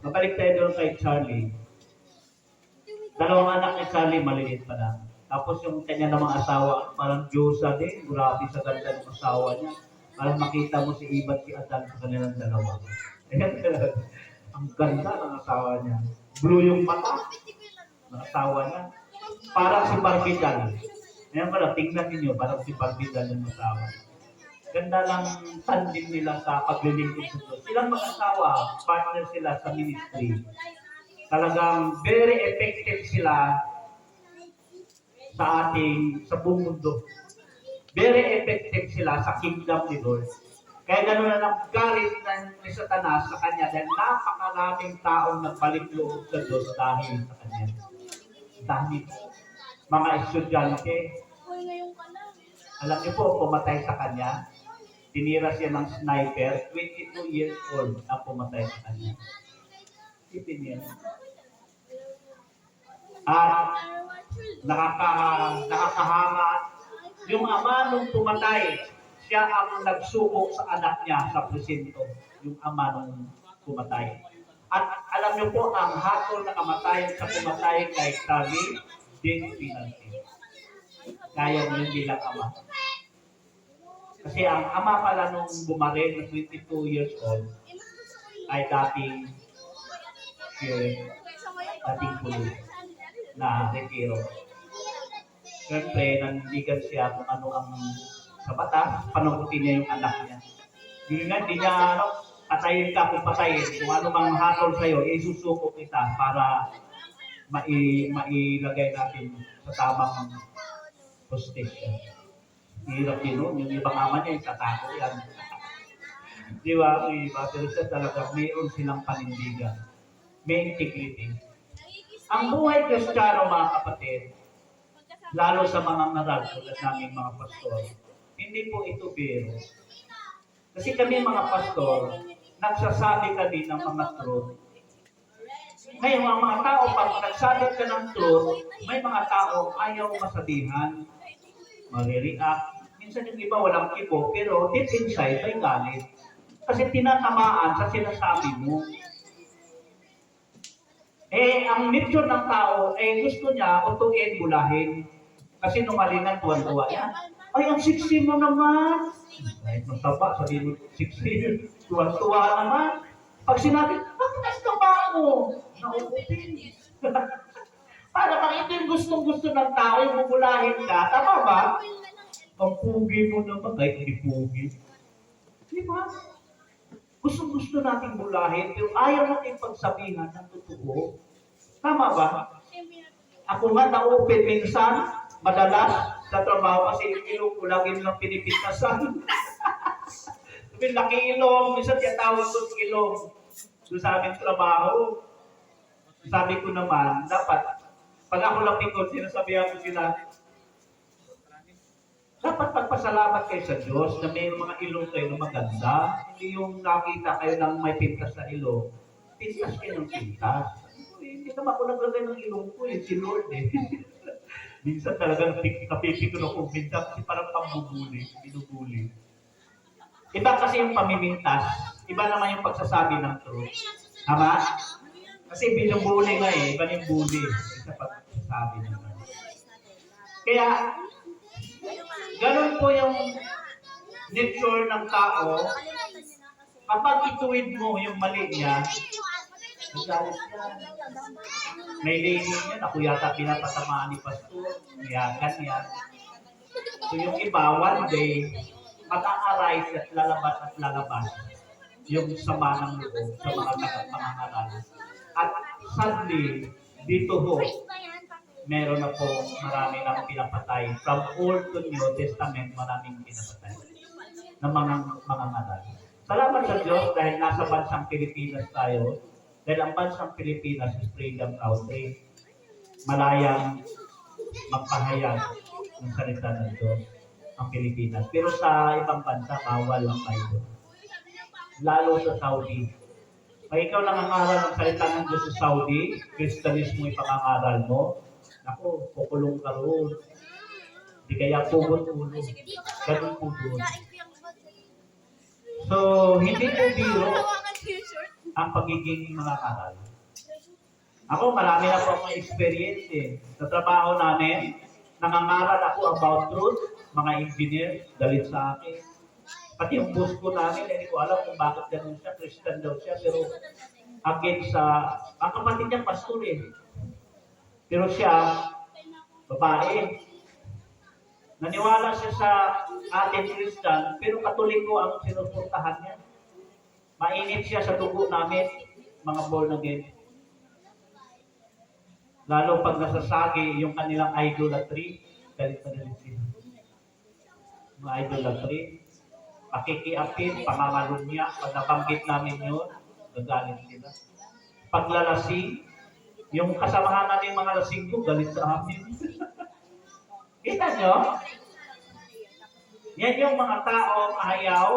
mabalik tayo doon kay Charlie. Dalawang anak ni Charlie, maliit pa na. Tapos yung kanya namang asawa, parang Diyosa din, grabe sa ganda ng asawa niya. Parang makita mo si Ibat, si Adan sa kanilang dalawa. Ang ganda ng asawa niya. Blue yung mata ng asawa niya. Parang si Barbidal. Ngayon pala, tingnan ninyo, parang si Barbidal yung asawa. Ganda lang tandem nila sa paglilingkod sa Diyos. Silang mag-asawa, partner sila sa ministry. Talagang very effective sila sa buong mundo. Very effective sila sa kingdom ni Lord. Kaya gano'n na lang galit ni Satanas sa kanya dahil napakaraming taong nagbalik loob sa Diyos dahil sa kanya. Dahil mga estudyante, alam niyo po, pumatay sa kanya. Tinira siya ng sniper, 22 years old ang pumatay sa kanya. Isipin niya. At nakakahama. Yung ama nung pumatay, siya ang nagsuko sa anak niya sa presinto. Yung ama nung pumatay. At alam niyo po, ang hatol na kamatayan sa pumatay kay Charlie, death penalty. Kaya niyo bilang ama. Kasi ang ama pala nung bumaril na 22 years old ay dating experience dating pulis na retiro. Siyempre, nandigan siya kung ano ang sa batas, panukutin niya yung anak niya. Yun nga, di niya, patayin ka kung patayin, kung ano mang hatol sa'yo, isusuko kita para mailagay natin sa tamang postisya. Hirap din nun, yung ibang ama niya, yung tatako yan. Di ba? Pero siya talaga, mayroon silang panindigan. May integrity. Ang buhay Kristiyano, mga kapatid, lalo sa mga ngaral tulad naming mga pastor, hindi po ito biro. Kasi kami mga pastor, nagsasabi kami ng mga truth. Ngayon, ang mga tao, pag nagsabi ka ng truth, may mga tao ayaw masabihan, marireact. Minsan yung iba walang kibo, pero deep inside may galit. Kasi tinatamaan sa sinasabi mo. Ang nature ng tao, gusto niya utuin, bulahin. Kasi nung malingan, tuwan-tuwa yan. Ay, ang siksi mo naman. Kahit magtaba, sabi mo, siksi, tuwan-tuwa naman. Pag sinabi, bakit nastaba mo? Naupupin. Para bang ito yung gustong-gusto ng tao, yung bubulahin ka. Tama ba? Ang pugi mo naman, kahit hindi pugi. Di ba? Gustong-gusto nating bulahin, pero ayaw natin pagsabihan ng totoo. Tama ba? Ako nga na-open minsan, madalas sa trabaho kasi yung ilong ko lagi nilang pinipitasan. Sabi, laki ilong, minsan tiyatawag ko sa ilong. Doon sa aming trabaho. Sabi ko naman, dapat, pag ako lang pikot, sinasabihan ko sila, dapat pagpasalamat kayo sa Diyos na may mga ilong kayo na maganda. Hindi yung nakita kayo ng may pintas na ilong. Pintas kayo ng pintas. Hindi naman ako naglagay ng ilong ko si Lord eh. Minsan talaga kapipiko na kung minsan kasi parang pambubuli, binubuli. Iba kasi yung pamimintas, iba naman yung pagsasabi ng truth. Tama? Kasi binubuli nga iba yung bully sa pagsasabi ng truth. Kaya, ganun po yung nature ng tao. Kapag ituwid mo yung mali niya, nagalit yan. May laying yan. Ako yata pinapatamaan ni Pastor. Niyagan yan. So yung iba, one day, mag-a-arise at lalabas yung sama ng loob sa mga pangangaral. At sadly, dito ho, meron na po marami nang pinapatay. From Old to New Testament, maraming pinapatay ng mga ngaral. Salamat sa Diyos dahil nasa bansang Pilipinas tayo. Dahil ang bansang Pilipinas is freedom country. Malayang magpahayag ng salita ng Diyos ang Pilipinas. Pero sa ibang bansa, bawal ang Bible. Lalo sa Saudi. Pag ikaw nangangaral ng salita ng Diyos sa Saudi, Kristiyanismo yung pangangaral mo, ako, kukulong ka roon. Di kaya pugot-ulo. Ganun po doon. So, hindi po biro ang pagiging mga karal. Ako, marami na po akong experience eh. Sa trabaho namin, nangangaral ako about truth, mga engineer, galit sa akin. Pati yung boss ko namin, hindi ko alam kung bakit ganun siya, Christian daw siya, pero against sa, ang kapatid niya, pastor eh. Pero siya, babae. Naniwala siya sa ating Christian, pero Katoliko ang sinusuntahan niya. Mainit siya sa dugo namin, mga born again. Lalo pag nasasagi yung kanilang idolatry, galit na galit sila. Mga idolatry, pakikiapin, pangangalunya, pag nabanggit namin yun, gagalit sila. Paglalasing, yung kasamahan natin mga lasing ko, galit sa amin. Kita nyo? Yan yung mga taong ayaw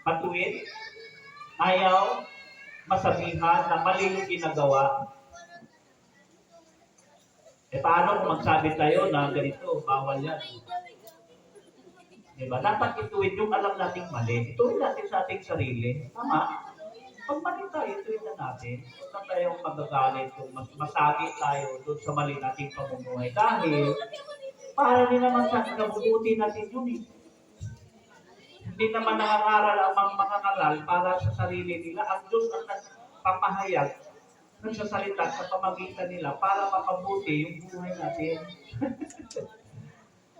patuwid, ayaw masabihan na mali yung ginagawa. Paano kung magsabi tayo na ganito, bawal yan? Diba? Dapat ituwid yung alam nating mali. Ituwid natin sa ating sarili. Tama? Pag mali tayo, ituwid na natin. Huwag na tayong magagalit kung masagi tayo doon sa mali nating pamumuhay. Dahil, para din naman sa kabubuti natin yun eh. Hindi naman nangangaral ang mga ngaral para sa sarili nila. Ang Diyos ang papahayag, nagsasalita sa pamagitan nila para mapabuti yung buhay natin.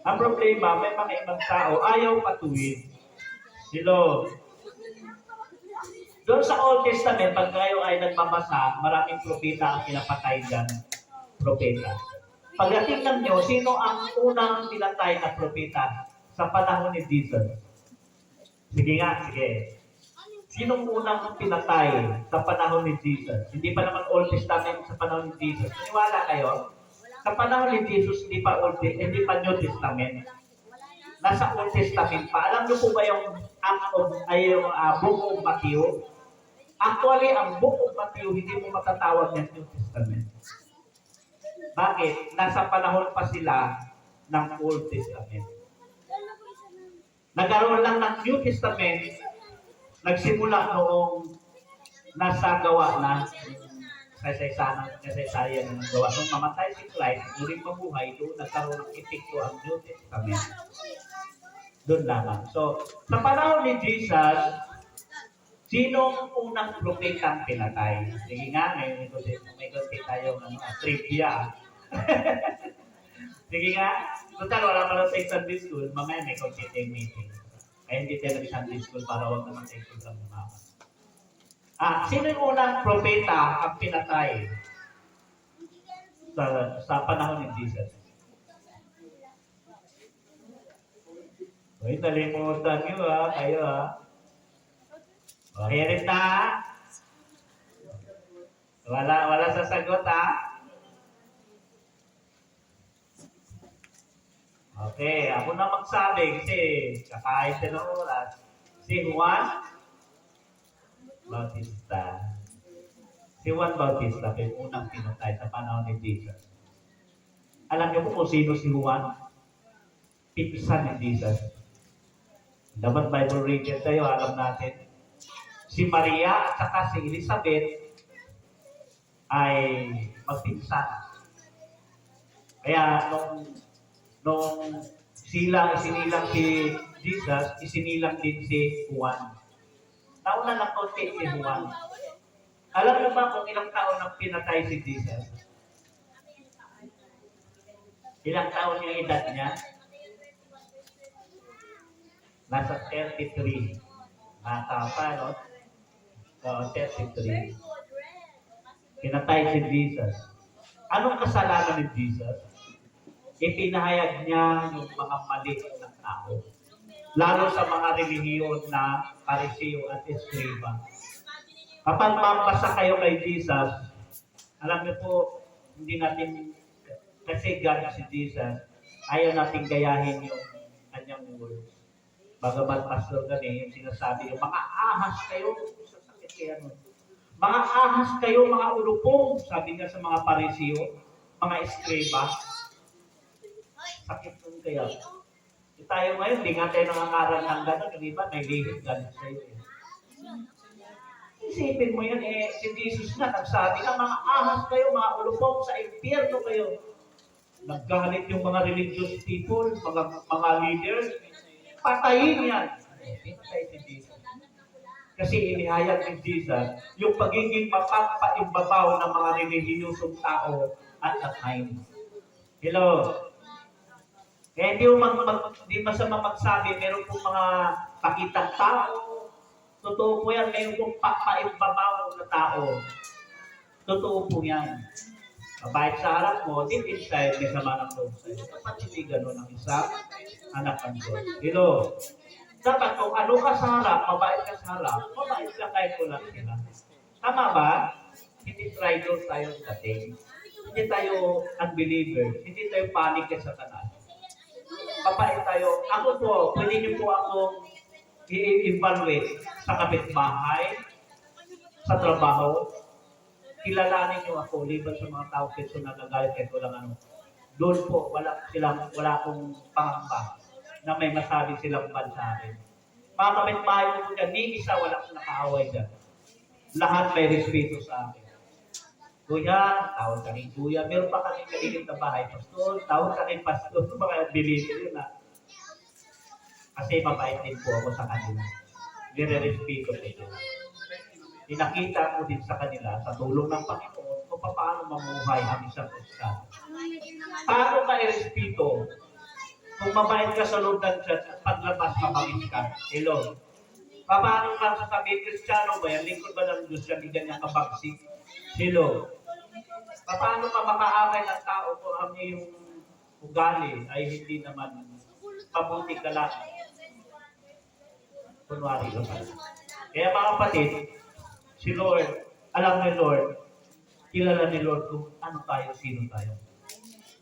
Ang problema, may mga ibang tao ayaw patuwid. Hello. Doon sa Old Testament, pag kayo ay nagmamasa, maraming propeta ang pinapatay dyan. Propeta. Pagdating ng Diyos, sino ang unang pinatay na propeta sa panahon ni Jesus? Sige nga, sige. Sinong unang pinatay sa panahon ni Jesus? Hindi pa naman Old Testament sa panahon ni Jesus. Maniwala kayo? Sa panahon ni Jesus, hindi pa New Testament. Nasa Old Testament pa. Alam niyo po ba yung Book of Matthew? Actually, ang Book of Matthew, hindi mo matatawag ng New Testament. Bakit? Nasa panahon pa sila ng Old Testament. Nagkaroon lang ng New Testament, nagsimula noong nasa gawa na kasaysayan ng gawa. Nung mamatay si Christ, muling mabuhay, doon nagkaroon ng epekto ang New Testament. Doon lamang. So, sa panahon ni Jesus, sinong unang propetang pinatay? Sige nga, may konti tayong trivia. Sige nga, total wala pa lang sa Sunday school, mamaya may konti tayong meeting. Kaya hindi tayo nag-Sunday school para huwag naman tayo sa mga. Sino yung unang propeta ang pinatay sa panahon ni Jesus? Uy, nalimutan nyo kayo O, hirit na. Wala sasagot Okay, ako na magsabi kasi kakain sa ng oras. Si Juan Bautista. Si Juan Bautista yung unang pinatay sa panahon ni Jesus. Alam niyo po kung sino si Juan? Pinsan ni Jesus. Dapat Bible reader tayo, alam natin. Si Maria at saka si Elizabeth ay magpinsan. Kaya nung isinilang si Jesus, isinilang din si Juan. Nauna lang konti si Juan. Alam mo ba kung ilang taon ang pinatay si Jesus? Ilang taon yung edad niya? Nasa 33. Bata pa, no? So, 33. Pinatay si Jesus. Anong kasalanan ni Jesus? Ipinahayag niya yung mga mali ng tao. Lalo sa mga relihiyon na Pariseo at Escriba. Kapag mabasa kayo kay Jesus, alam niyo po, hindi natin, kasi God si Jesus, ayaw natin gayahin yung kanyang words. Bagamat pastor kami, yung sinasabi yung mga ahas kayo, sasakit kaya nun. Mga ahas kayo, mga ulupong, sabi nga sa mga Pariseo, mga Escriba, sakit nun kaya. Tayo ngayon, hindi nga tayo nangangaral ng gano'n, di ba? May lihit gano'n sa'yo. Isipin mo yan, si Jesus na nagsabi na mga ahas kayo, mga ulupong, sa impyerno kayo. Naggalit yung mga religious people, mga leaders, patayin yan. Pinatay si Jesus. Kasi inihayag ni Jesus yung pagiging mapagpaimbabaw ng mga religiosong tao at the time. Hello? Kaya hindi masama magsabi, meron pong mga pakitang tao. Totoo po yan, meron pong papaimbabaw na tao. Totoo po yan. Mabait sa harap mo, deep inside, may sama ng loob sa'yo. Dapat hindi gano'n ang isang anak ng Diyos. Hello? Dapat kung ano ka sa harap, mabait ka sa harap, mabait ka kahit wala sila. Tama ba? Hindi traitor tayo dating. Hindi tayo unbeliever. Hindi tayo panic sa kanan. Mabait tayo. Ako po, pwede niyo po akong i-evaluate sa kapitbahay, sa trabaho. Kilalanin niyo ako, liban sa mga tao kito nagagalit kahit walang ano. Doon po, wala akong pangamba na may masabi silang bad sa akin. Mga kapitbahay mo po dyan, ni isa wala akong nakaaway dyan. Lahat may respeto sa akin. Kuya, tawag ka rin kuya. Meron pa kami kaligid na bahay. Pastor, tawag ka rin pastor. Mga bilhin yun Kasi mabait din po ako sa kanila. Nire-respeto ko ito. Pinakita mo din sa kanila sa tulong ng Panginoon kung paano mamuhay ang isang Kristiyano. Paano ka irespeto kung mabait ka sa loob ng church at paglabas mabangis ka? Hello. Paano ka sasabihin, Kristiyano ba yan? Lingkod ba ng Diyos yan? Ganyan kabagsik? Hello. Paano ka makaaway ng tao kung ang iyong ugali ay hindi naman mabuti ka lang? Kunwari ka pa. Kaya mga kapatid, si Lord, alam ni Lord, kilala ni Lord kung ano tayo, sino tayo.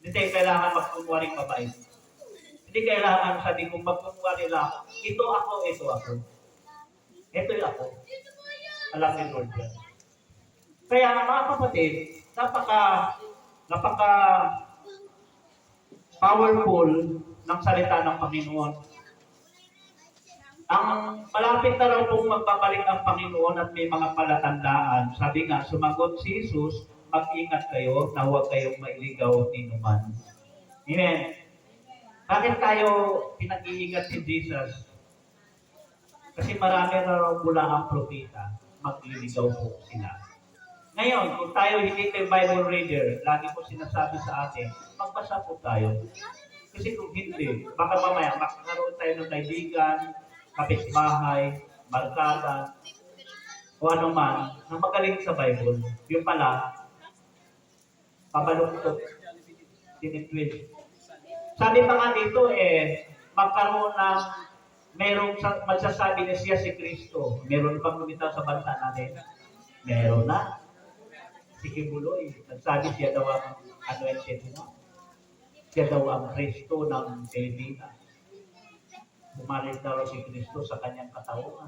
Hindi tayo kailangan magkunwaring mabait. Hindi kailangan sabi kong magkunwari lang, ito ako, ito ako. Ito yung ako. Alam ni Lord yan. Kaya mga kapatid, napaka powerful ng salita ng Panginoon. Ang malapit na raw pong magbabalik ang Panginoon at may mga palatandaan. Sabi nga, sumagot si Jesus, mag-ingat kayo na huwag kayong mailigaw ni numan. Amen. Bakit tayo pinag-iingat si Jesus? Kasi marami na raw mula ang propeta, magliligaw po sila. Ngayon, kung tayo hindi tayo Bible reader, lagi po sinasabi sa atin, magbasa po tayo. Kasi kung hindi, baka mamaya magkaroon tayo ng kaibigan, kapitbahay, barkada, o ano man, na magaling sa Bible. Yung pala, pabaluktot, tinitwid. Sabi pa nga dito, magkaroon ng merong magsasabi na siya si Kristo. Meron pang lumitaw sa bansa natin? Meron na. Si Kibuloy, nagsabi siya daw ang anointed mo. Siya daw ang Kristo ng Pilipinas. Bumalit daw si Kristo sa kanyang katawan.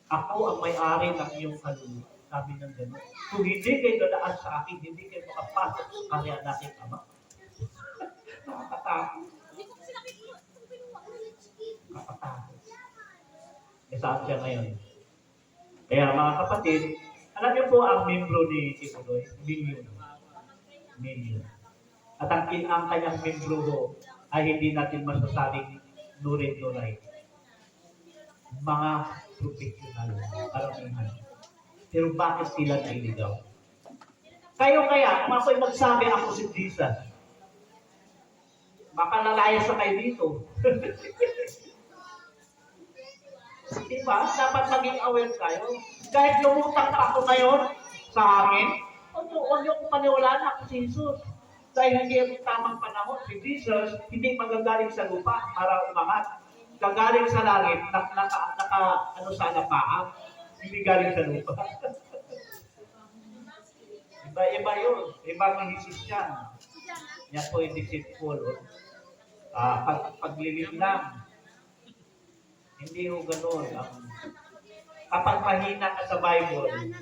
Ako ang may-ari ng iyong kaluluwa. Sabi ng gano'n. Kung hindi kayo dadaan sa akin, hindi kayo makapasok sa kanya natin Ama. Nakakatakot. Nakakatakot. Saan siya ngayon? Kaya mga kapatid, alam niyo po ang membro ni Kibuloy? Million. At ang kanyang membro ho, ay hindi natin masasabing nurit-nuray. Mga professional, karamihan. Pero bakit sila nailigaw? Kayo kaya, kung ako'y magsabi ako si Jesus, baka lalaya sa kayo dito. Diba? Dapat maging aware tayo. Kahit lumutang pa ako ngayon sa hangin, huwag niyo kong paniwalaan ako si Jesus. Dahil hindi ang tamang panahon, si Jesus hindi magagaling sa lupa para umangat. Gagaling sa langit, sana paa, hindi galing sa lupa. Iba yun. Ibang Jesus yan. Yan po yung deceitful. Paglilim lang. Hindi ho ganun. Kapag mahina ka sa Bible,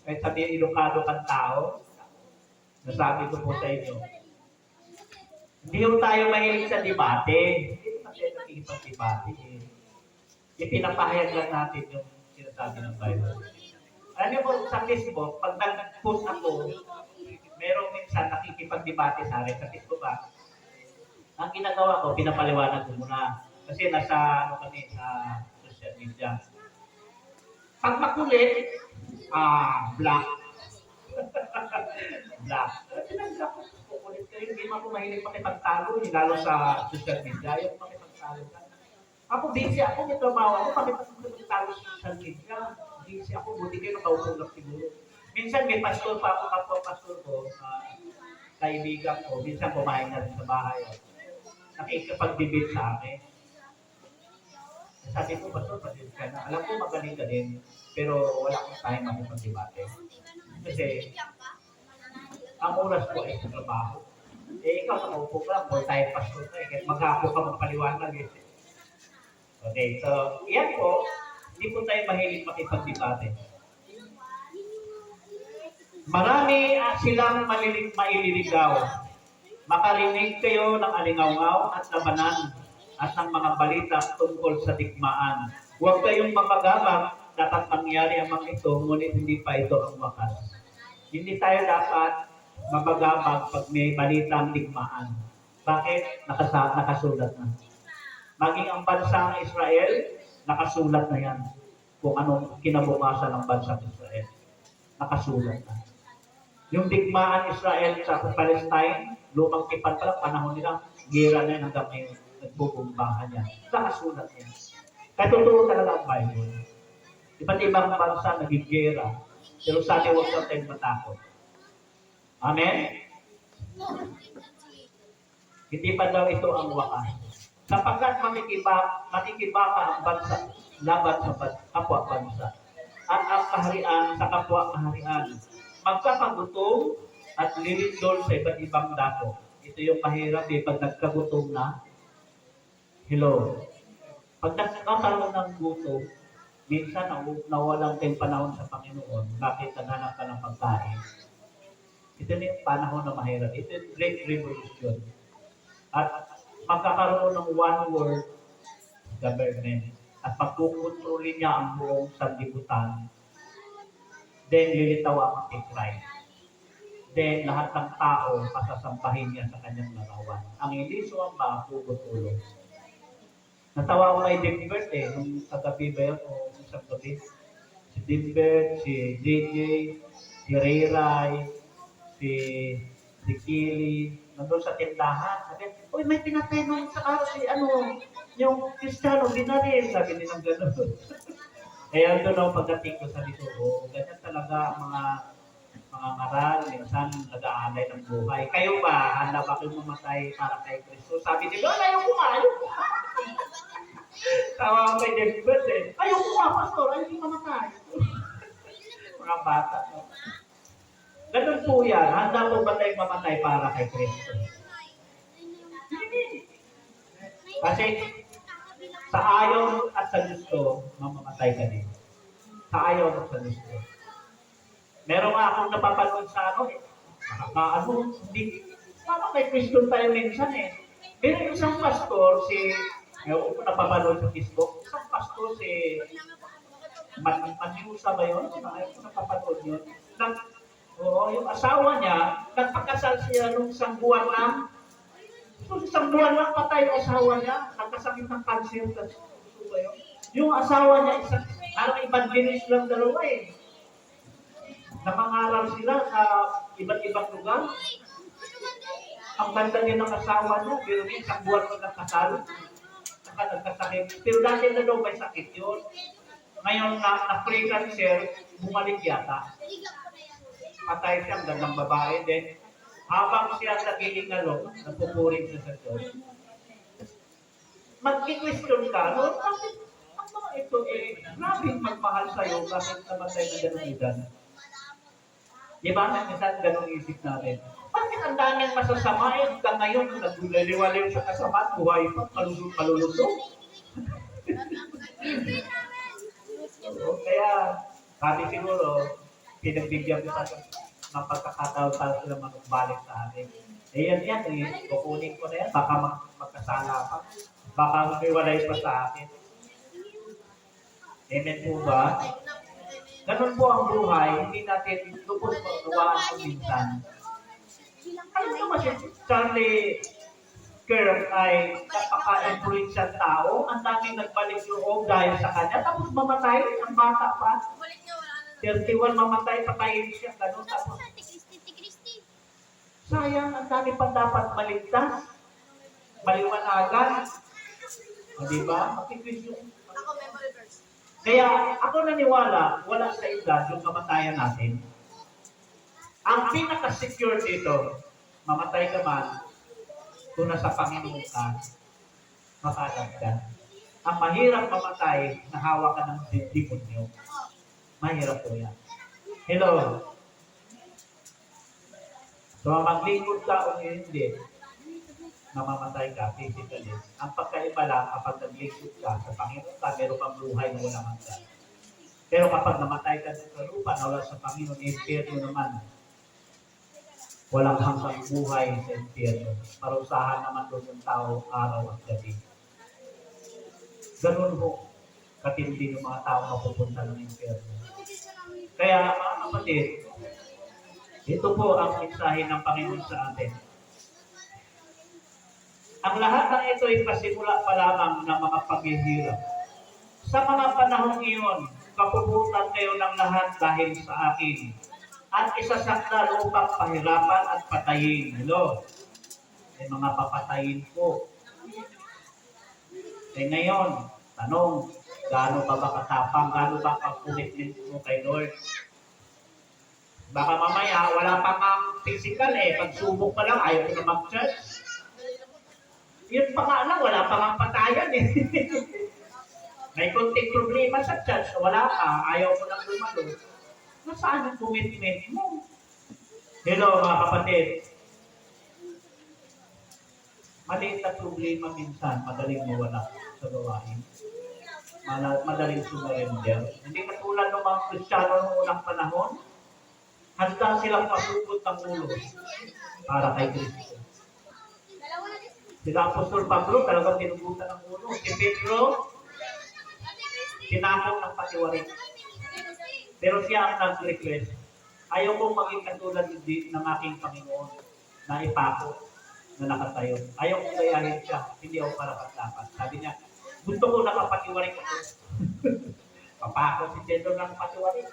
kahit sabihin Ilocano kang tao, nasabi ko po sa inyo, hindi ho tayo mahilig sa debate. Hindi naman tayo nakikipag-debate. Ipinapahayag lang natin yung sinasabi ng Bible. Alam niyo po, sa Facebook, pag nag-post ako, merong minsan nakikipag-debate sa akin. Sa Facebook ba? Ang ginagawa ko, pinapaliwanag ko muna. Kasi nasa, kami, sa social media. Pag makulit, black. Black. Kukulit kayo, hindi mo ako mahilig makipagtalo, lalo sa social media, yung makipagtalo ka. Ako, busy ako, may trabaho ako, makipagtalo sa social media. Busy ako, buti kayo nakaupo lang siguro. Minsan may pastor pa ako, kapwa-pastor ko, kaibigan ko, minsan kumain na rin sa bahay. Nakikipag-debate sa akin. Sabi ko, pastor, pastor ka na. Alam ko magaling ka din, pero wala akong time makipag-debate. Kasi, ang oras ko ay sa trabaho. Ikaw nakaupo ka, full-time pastor ka, kahit maghapo ka magpaliwanag. Okay, so, yan po, hindi po tayo mahilig makipag-debate. Marami silang maililigaw. Makarinig kayo ng alingaw-ngaw at labanan at ng mga balita tungkol sa digmaan. Huwag kayong mapagabang, dapat mangyari ang mga ito, ngunit hindi pa ito ang wakas. Hindi tayo dapat mapagabang pag may balitang digmaan. Bakit? Nakasulat na. Maging ang bansang Israel, nakasulat na yan. kung anong kinabukasan ng bansang Israel. Nakasulat na. Yung digmaan Israel sa Palestine, lumang tipan pa lang, panahon nila, gira na yun hanggang ngayon, nagbubumbahan niya. Nakasulat niya. Kaya totoo talaga ang Bible. Iba't ibang bansa naging gira, pero sa atin huwag natin matakot. Amen? Hindi pa daw ito ang wakas. Sapagkat makikibaka ang bansa laban sa kapwa bansa. At ang kaharian sa kapwa kaharian. Magkakagutom at lilindol sa iba't ibang dako. Ito yung mahirap pag nagkagutom na. Hello. Pag nagkakaroon ng gutom, minsan nawalan din panahon sa Panginoon. Bakit naghanap ka ng pagkain? Ito na yung panahon na mahirap. Ito yung Great Revolution. At magkakaroon ng one world government. At pagkukontrolin niya ang buong sanlibutan. Then lilitaw ang Antichrist. Then lahat ng tao pasasampahin niya sa kanyang larawan. Ang hindi sumamba, puputulong. Natawa ko kay Dimbert nung kagabi ba yun, o isang gabi. Si Dimbert, si JJ, si Ray Ray, si Kili, nandun sa tindahan. Sabi, uy, may pinatay nung sa yung Kristiyano, binaril. Sabi nilang gano'n. Kaya doon ako pagdating ko sa dito, ganyan talaga ang mga ngaral, minsan nag-aalay ng buhay. Kayo ba, handa ba kayo mamatay para kay Kristo? Sabi nila, ayaw ko nga. Tawa ko kay David ayaw ko nga, pastor, ayaw ko mamatay. Mga bata. No? Ganun po yan, handa po ba tayo mamatay para kay Kristo? Kasi sa ayaw at sa gusto, mamamatay ka din. Sa ayaw at sa gusto. Meron nga akong napapanood sa hindi, parang may Kristo tayo minsan Pero isang pastor, ewan ko napapanood sa Facebook, isang pastor, Maniusa ba yun? Ayaw ko napapanood yun. Yung asawa niya, nagpakasal siya nung isang buwan lang. So, isang buwan lang patay yung asawa niya, nagkasakit ng cancer. Yung asawa niya, parang evangelist lang dalawa Namangaral sila sa iba't ibang lugar. Ang ganda niya ng asawa niya, pero isang buwan ko nagkasal. Nagkasakit. Pero dati na daw may sakit yun. Ngayon na-free cancer, bumalik yata. Patay siya, ang gandang babae din. Habang siya nagigingalo, napupuring siya sa Diyos. Mag-question ka, no? Bakit ang mga ito grabe magmahal sa'yo, bakit namatay na ganun edad? Di ba? Minsan ganun isip natin. Bakit ang daming masasama hanggang ngayon, nagliliwaliw sa kasamaan, buhay pa, malulusog? Kaya, sabi siguro, pinagbigyan ko ng pagkakataon para sila magbalik sa atin. Yan, kukunin ko na yan, baka magkasala pa, baka humiwalay pa sa akin. Amen po ba? Ganun po ang buhay, hindi natin lubos magluwaan kung minsan. Alam naman si Charlie Kirk ay napaka-influential tao, ang daming nagbalik loob dahil sa kanya, tapos mamatay, ang bata pa. 31 mamatay, patayin siya, gano'n. Tapos, sayang, ang dami pa dapat maligtas, maliwanagan. O diba? Makikwisyon. Kaya, ako naniwala, wala sa edad yung kamatayan natin. Ang pinaka-secure dito, mamatay ka man, kung nasa Panginoon ka, makalag ka. Ang mahirap mamatay, nahawa ka ng demonyo. Mahirap po yan. Hello. So, maglingkod ka o hindi, namamatay ka physically. Ang pagkaiba lang, kapag naglingkod ka sa Panginoon ka, meron kang buhay na walang hanggan. Pero kapag namatay ka sa lupa na wala sa Panginoon, impyerno naman. Walang hanggang buhay sa impyerno. Parusahan naman doon yung tao araw at gabi. Ganun po, katindi ng mga tao mapupunta ng impyerno. Kaya mga kapatid, ito po ang mensahe ng Panginoon sa atin. Ang lahat ng ito ay pasimula pa lamang ng mga paghihirap. Sa mga panahong iyon, kapuputan kayo ng lahat dahil sa akin. At isasakdal upang pahirapan at patayin. Hello? May mga papatayin ko. Ngayon, tanong, gaano pa ba katapang, gaano ba ang-commitment mo kay Lord? Baka mamaya, wala pa kang physical pagsubok pa lang, ayaw ko na mag-church. Yun pa nga lang, wala pa kang patayan May konting problema sa church, wala ka, ayaw mo nang lumalo. Nasaan ang commitment mo? Hello mga kapatid. Maliit na problema minsan, madaling mawala sa gawain. Madaling sumarender. Hindi katulad ng mga Kristiyano noong unang panahon, handa silang pasugod ng ulo para kay Kristo. Sila Apostol Pablo, talagang tinugutan ng ulo. Si Pedro, tinakot ng patiwarik. Pero siya ang nag-request. Ayaw kong maging katulad ng aking Panginoon na ipako na nakatayo. Ayaw kong gayahin siya. Hindi ako para pagdapat. Sabi niya, gusto ko nakapatiwarik ako. Papako si Pedro ng patiwarik.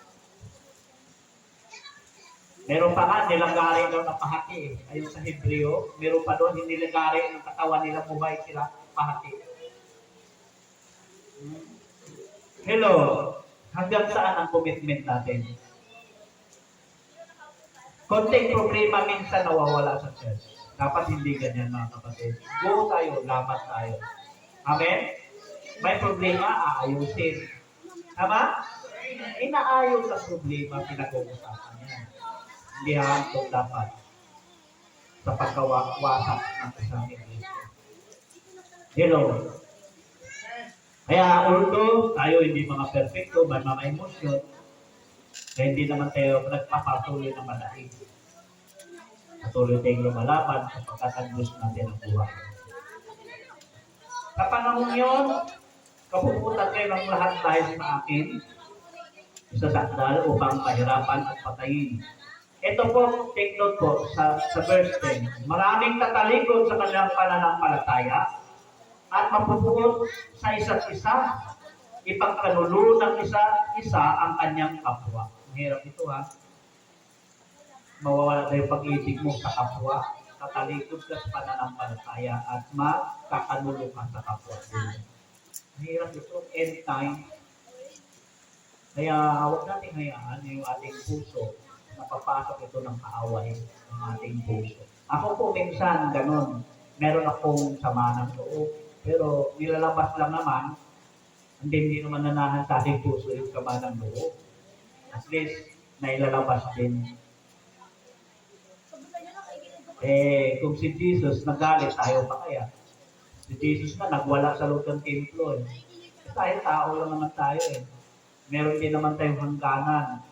Meron pa nga, nilagari daw na pahati Ayun sa Hebreo, meron pa doon, nilagari ng katawan nila, buhay sila pahati. Hello, hanggang saan ang commitment natin? Konting problema minsan nawawala sa church. Dapat hindi ganyan mga kapatid. Go tayo, laban tayo. Amen? May problema, aayusin. Tama? Inaayos ang problema, pinag-uusapan niya. Hindi hantong dapat sa pagkawasak ng isang Kristo. Hello. Kaya although tayo hindi mga perfecto, may mga emosyon, kaya hindi naman tayo nagpapatuloy na madali. Patuloy tayong lumalaban sapagkat ang gusto natin ang buhay. Sa panahon yun, kapuputan kayo ng lahat dahil sa akin, isasakdal upang pahirapan at patayin. Ito po, take note po sa verse 10. Maraming tatalikod sa kanilang pananampalataya at mapupuot sa isa't isa. Ipagkanulo ng isa ang kanyang kapwa. Mahirap ito Mawawala na yung pag-ibig mo sa kapwa. Tatalikod ka sa pananampalataya at makakanulo ka sa kapwa. Mahirap ito. End time. Kaya huwag natin hayaan yung ating puso napapasok ito ng kaaway ng ating puso. Ako po minsan ganun. Meron akong sama ng loob. Pero nilalabas lang naman, hindi naman nanahan sa ating puso yung sama ng loob. At least, nailalabas din. Kung si Jesus nagalit, tayo pa kaya? Si Jesus na nagwala sa loob ng templo. Tayo, tao lang naman tayo Meron din naman tayong hangganan.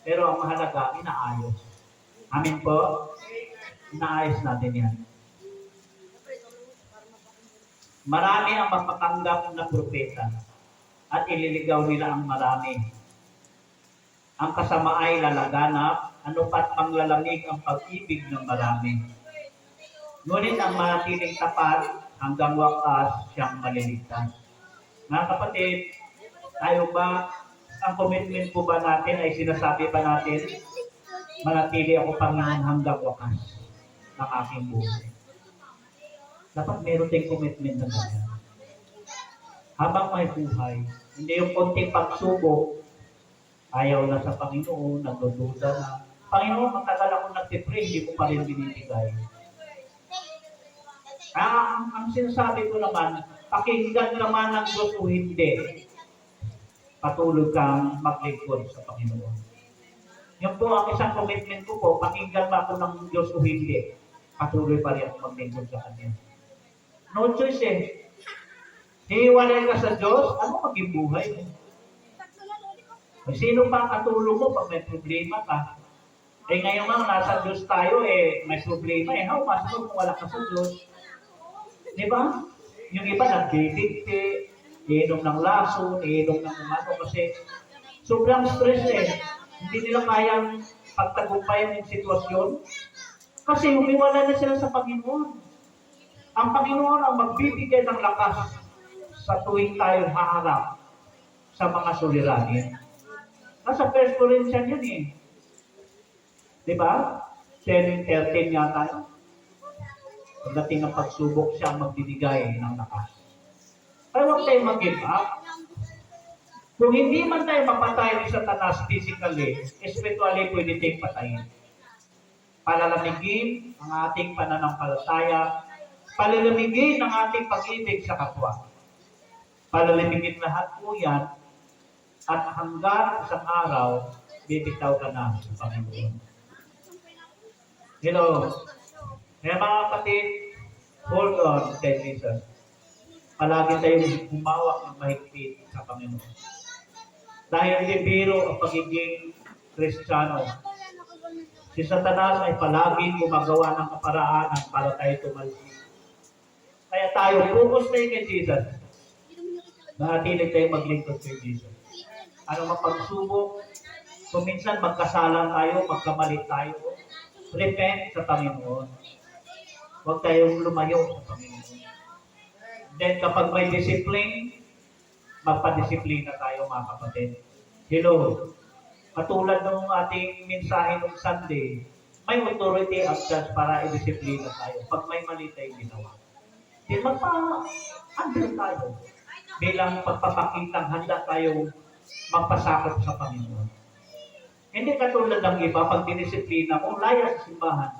Pero ang mahalaga, inaayos. Amin po? Inaayos natin yan. Marami ang mapapanggap na propeta at ililigaw nila ang marami. Ang kasama ay lalaganap, ano pat panglalamig ang pag-ibig ng marami. Ngunit ang manatiling tapat hanggang wakas siyang maliligtas. Mga kapatid, tayo ba ang commitment po ba natin ay sinasabi ba natin, manatili ako Panginoon hanggang wakas ng aking buhay. Dapat meron tayong commitment na ganyan. Habang may buhay, hindi yung konting pagsubok, ayaw na sa Panginoon, nagdududa na. Panginoon, matagal ako nagtipray, hindi ko pa rin binibigay. Ang sinasabi ko naman, pakinggan naman ng Diyos o hindi. Patuloy kang maglingkod sa Panginoon. Yan po ang isang commitment ko po, pakinggan ba ako ng Diyos o hindi, patuloy pa rin ako maglingkod sa Kanya. No choice Hiwalay ka sa Diyos, ano maging buhay mo? Sino pa ang katulong mo pag may problema ka? Ngayon nga, nasa Diyos tayo, may problema. How possible kung wala ka sa Diyos? Di ba? Yung iba nagdidikte, iinom ng laso, iinom ng umano kasi sobrang stress Hindi nila kayang pagtagumpayan yung sitwasyon kasi humiwala na sila sa Panginoon. Ang Panginoon ang magbibigay ng lakas sa tuwing tayo haharap sa mga suliranin. Nasa 1 Corinthians yun eh. Di ba? 10:13 yata. Pagdating ng pagsubok, siya ang magbibigay ng lakas. Kaya huwag tayong mag-give up. Kung hindi man tayo mapatay ni Satanas physically, spiritually pwede tayong patayin. Palalamigin ang ating pananampalataya, palalamigin ang ating pag-ibig sa kapwa. Palalamigin lahat po yan, at hanggang isang araw, bibitaw ka na sa Panginoon. Hello. Kaya mga kapatid, hold on kay Jesus. Palagi tayong humawak ng mahigpit sa Panginoon. Dahil hindi biro ang pagiging Kristiyano. Si Satanas ay palagi gumagawa ng kaparaanan para tayo tumalsik. Kaya tayo, focus tayo kay Jesus. Nahatilig tayo maglingkod kay Jesus. Ano mang pagsubok, kung minsan magkasala tayo, magkamali tayo, repent sa Panginoon. Huwag tayong lumayo sa Panginoon. Then kapag may discipline, magpa-disiplina tayo mga kapatid. Hello. Katulad ng ating mensahe ng Sunday, may authority ang judge para i-disiplina tayo pag may mali tayong ginawa. Then magpa-under tayo bilang pagpapakitang handa tayo magpasakop sa Panginoon. Hindi katulad ng iba, pag dinisiplina mo, laya sa simbahan.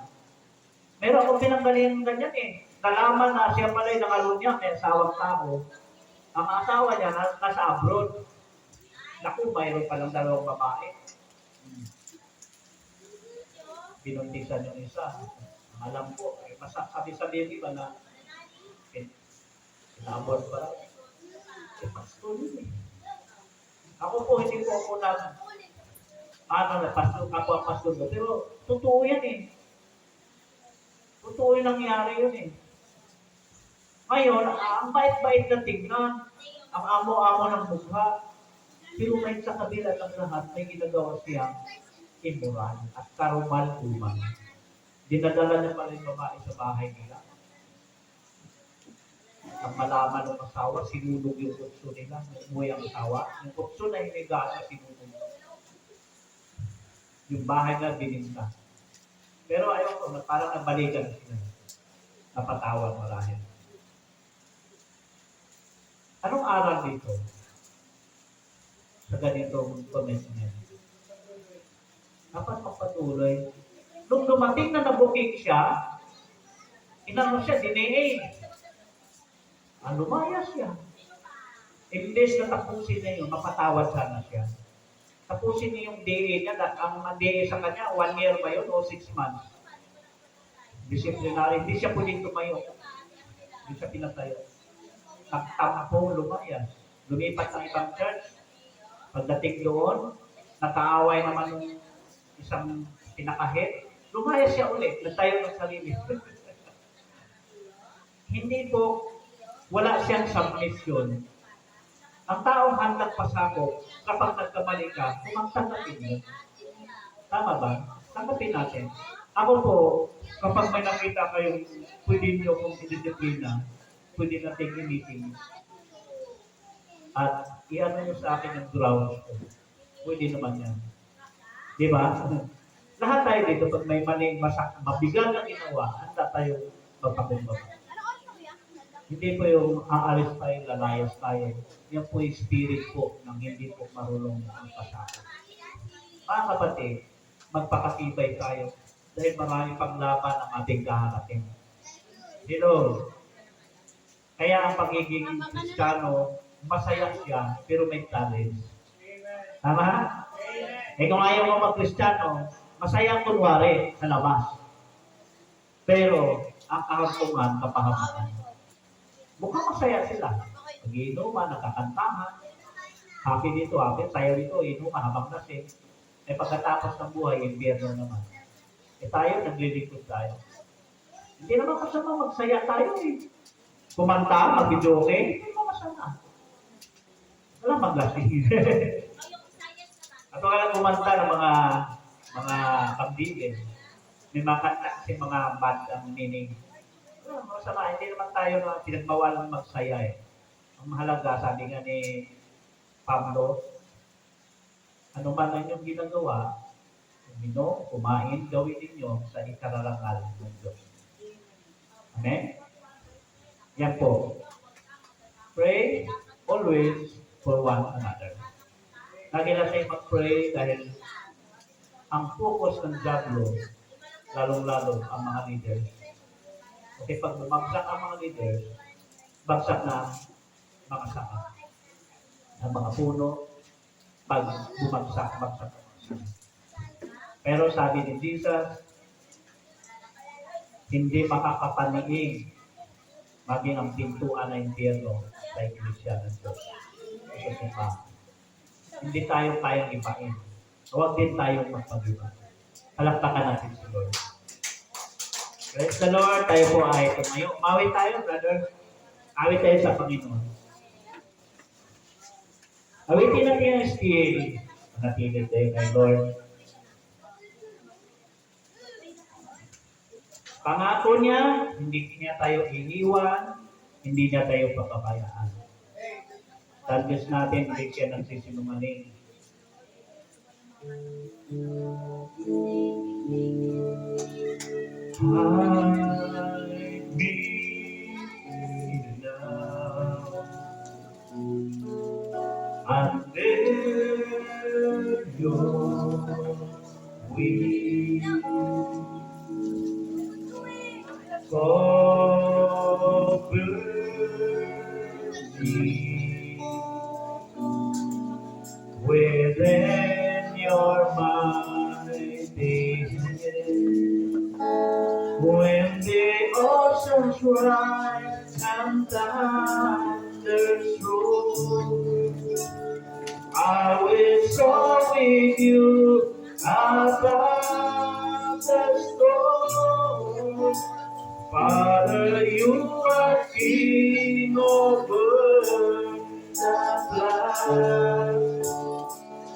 Meron akong pinanggaling ganyan eh. Nalaman na siya pala'y nangalunya, may asawang tao. Ang asawa niya nasa abroad. Naku, mayroon palang 2 babae. Binuntisan yung isa. Alam ko, sabi-sabi ba na inabot pa lang. Pastor yun eh. Ako po, hindi po ako pastor ko. Pero totoo yan eh. Totoo yung nangyari yun eh. Ngayon, ang bait-bait na tingnan, ang amo-amo ng mukha, pero may sa kabila ng lahat, may ginagawa siyang immoral at karumal-umal. Dinadala niya pala yung babae sa bahay nila. Ang malaman ng asawa, sinulog yung kutso nila, umuwi ang asawa. Yung kutso na hinigaan na sinulog. Yung bahay na bininta. Pero ayaw ko, parang nabalikan sila. Napatawag marahil. Anong aral dito? Sa ganitong commitment. Dapat magpatuloy. Nung dumating na nabuking siya, inano siya, dinee. Lumaya siya. Imbes na tapusin na yun, mapatawad sana siya. Tapusin niya yung DA niya, ang DA sa kanya, 1 year ba yun o 6 months? Disciplinary, hindi siya pwedeng tumayo. Hindi siya pinatayo. Nagtampo, lumayas. Lumipat ng ibang church. Pagdating doon, nakaaway naman ng isang pinakahit. Lumayas siya ulit, nagtayo ng sarili. Hindi po, wala siyang submission. Ang taong handang pasakop, kapag nagkamali ka, tanggapin mo. Tama ba? Tanggapin natin. Ako po, kapag may nakita kayong pwede nyo kung idisiplina, pwede natin i-meeting. At i-ano nyo sa akin yung grounds ko. Pwede naman yan. Di ba? Lahat tayo dito, pag may maling mabigat na ginawa, handa tayo magpakumbaba. Hindi po yung aalis tayo, lalayas tayo. Yan po yung spirit po ng hindi po marunong ang pasakot. Mga kapatid, magpakatibay tayo dahil marami pang laban ang ating kaharapin. Hello. Kaya ang pagiging Kristiyano, masaya siya, pero may challenge. Tama? Kung ayaw mo mag-Kristiyano, masaya kunwari sa labas. Pero, ang kahampungan, kapahamukan. Mukhang masaya sila. Pag-iinuman, nakakantahan. Happy dito, happy. Tayo dito, inuman, habang lasing. Pagkatapos ng buhay, impyerno naman. Tayo, naglilingkod tayo. Hindi naman kasama magsaya tayo eh. Kumanta, mag-video okay, hindi mo masama. Wala maglasing. At wala kumanta ng mga kambigin. May mga kanta kasi mga bad ang meaning. Masama, hindi naman tayo na pinagbawalan magsaya eh. Ang mahalaga, sabi nga ni Pablo, ano man ang inyong ginagawa, uminom, kumain, gawin ninyo sa ikararangal ng Diyos. Amen? Yan po. Pray always for one another. Lagi na tayo mag-pray dahil ang focus ng Diablo, lalong-lalo ang mga leaders. Okay, pag bumagsak ang mga leaders, bagsak na mga saka. Ang mga puno, pag bumagsak, bagsak. Pero sabi ni Jesus, hindi makakapaniig maging ang pintuan ng impyerno sa iglesia ng Diyos. Hindi tayo kayang ipain. Huwag din tayong magpag-iba. Palakpakan natin si Lord. Praise the Lord. Tayo po ay tumayo. Mawit tayo, brother. Awit tayo sa Panginoon. Awitin natin ang still. Manatili tayo kay Lord. Pangako niya, hindi niya tayo iniwan, hindi niya tayo papabayaan. Tandis natin, hindi siya nagsisinungaling. I believe now under your wings. Cover me within your mighty hand. When the oceans rise and thunders roll, I will soar with you above the storm. Father, you are King over the floods.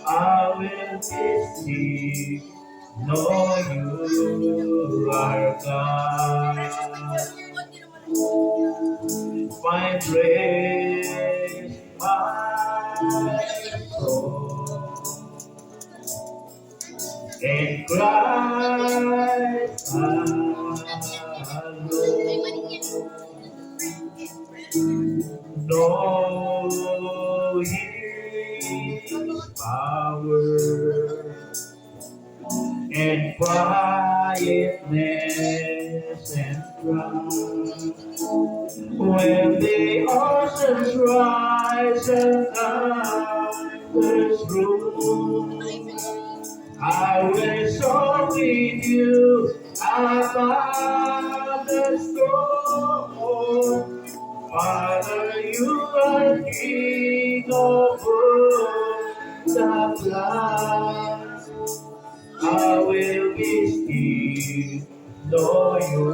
I will be still, know you are God. My praise, my soul, in Christ alone. Know His power and quietness and trust. When the oceans rise and thunders roll, I will soar with you above the storm. Father, you are King over the floods. I will be still, though you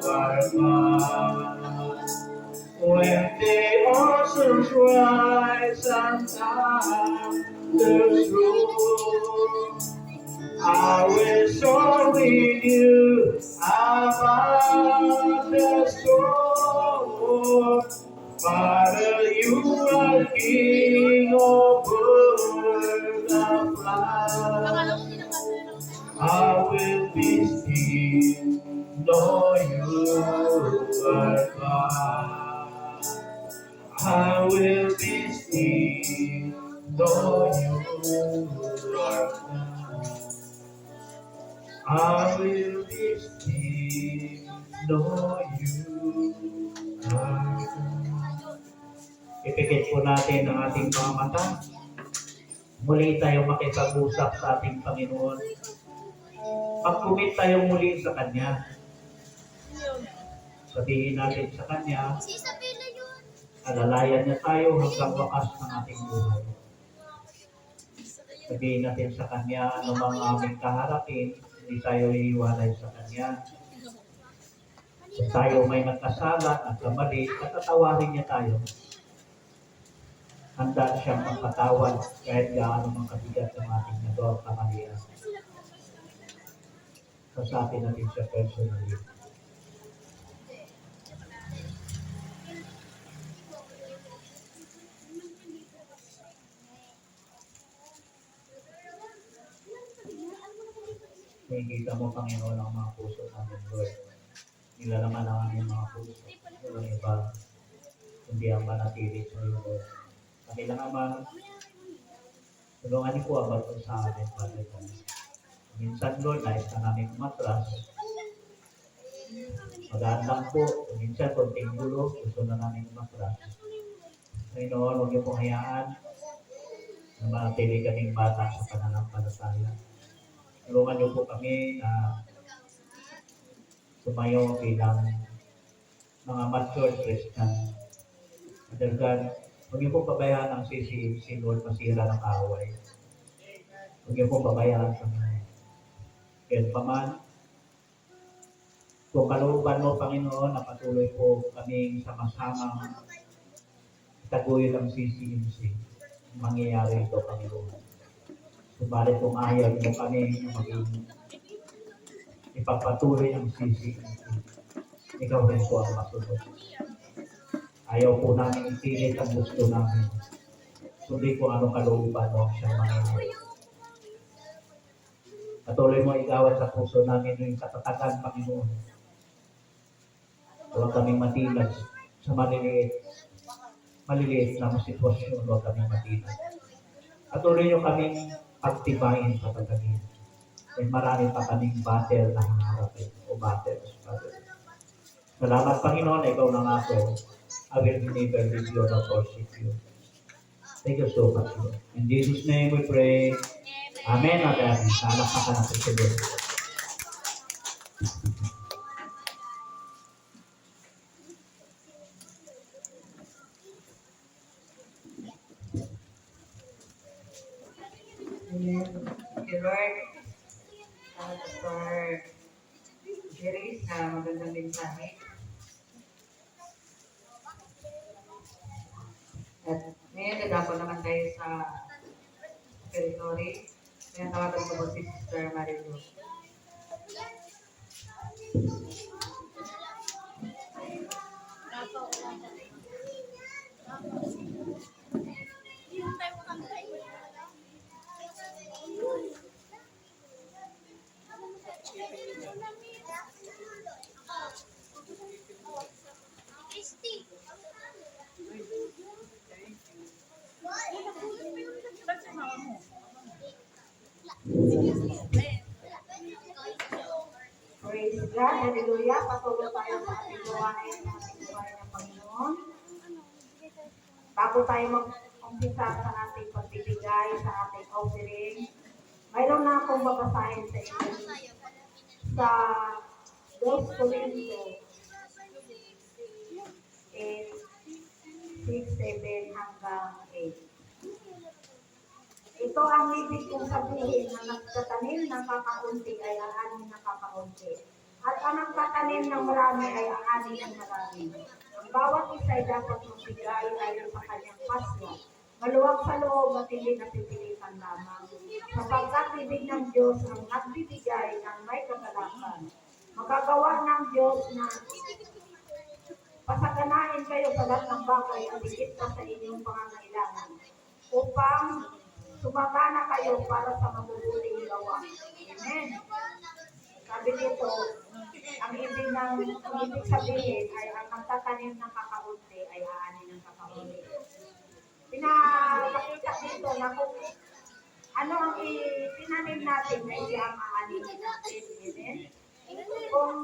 are God. When the oceans rise and thunders roll, I will soar with you above the storm. Father, you are King over the floods. I will be still, know you are God. I will be still, know you are God. I will be still, know you are God. Ipikit po natin ang ating mga mata. Muli tayo makipag-usap sa ating Panginoon. Pag-commit tayo muli sa Kanya. Sabihin natin sa Kanya, alalayan niya tayo hanggang wakas ng ating buhay. Sabihin natin sa Kanya, ano mga aming kaharapin, hindi tayo iiwalay sa Kanya. Kung tayo may nagkasala, nagkamali, patatawarin niya tayo. Handa siyang magpatawad kahit gaano mang kabigat ang ating nagawa kamalian. Kasapin natin siya personally. Nakikita mo, Panginoon, ang mga puso namin, Lord. Nila naman ang aming mga puso. Walang iba, kundi ang manatili sa iyo, Lord. Kanilang Ama, tulungan niyo po ang bato sa amin, Father God. Minsan, Lord, nais na namin umatras. Magaan lang po. Minsan, konting gulo, gusto na namin umatras. Panginoon, huwag niyo pong hayaan na manatili kaming bata sa pananampalataya. Tulungan niyo po kami na sumayo bilang mga mature Christian. Father God, huwag niyo pong pabayaan ang si Lord masira ng kaaway. Huwag niyo pong pabayaan kami. Kaya pa man, kung kalooban mo, Panginoon, na patuloy po kaming sama-samang taguyod ang CCMC, mangyayari ito, Panginoon. Subalit kung ayaw mo kami na maging ipagpatuloy ang CCMC, ikaw rin po ang masunod. Ayaw po namin ipilit ang gusto namin. Kundi kung anong kalooban mo siyang mangyayari. Patuloy mo igawad sa puso namin yung katatagan, Panginoon. Huwag kaming matilas sa maliliit na sitwasyon. Huwag kaming matilas. Patuloy nyo kaming pagtibayin sa pagkagin. May marami pa kaming battle na hangarapin o battles. Salamat, Panginoon, na ikaw nang ako. I will never leave you nor forsake you. Thank you so much, Lord. In Jesus' name we pray. Amen. Amen. Nalakpakan natin sa Diyos. Amen. Thank you, Lord. Pastor Jerry, sa magandang mensahe. At ngayon, dadako naman tayo sa territory. Kaya tawagan ko po si Sister Marilu. Praise God, hallelujah. Patuloy tayo sa ating gawain sa ating gawain ng Panginoon. Bago tayo mag-umpisa sa ating pagbibigay, sa ating offering, mayroon na akong babasahin sa inyo sa 2 Corintios 8, 6, 7 hanggang 8. Ito ang ibig kong sabihin na nagtatanim ng kakaunti ay aanin ng kakaunti. At ang nagtatanim ng marami ay aanin ng marami. Ang bawat isa ay dapat magbigay ayon sa kanyang pasya. Maluwag sa loob at hindi napipilitan lamang. Sapagkat ibig ng Diyos ang nagbibigay ng may kagalakan. Magagawa ng Diyos na pasaganahin kayo sa lahat ng bagay at higit pa sa inyong pangangailangan. Upang sumagana kayo para sa mabubuting gawa. Amen. Sabi dito, ang ibig sabihin ay ang magtatanim ng kakaunti ay aanin ng kakaunti. Pinapakita dito na kung ano ang itinanim natin ay ang aanin natin. Amen. Kung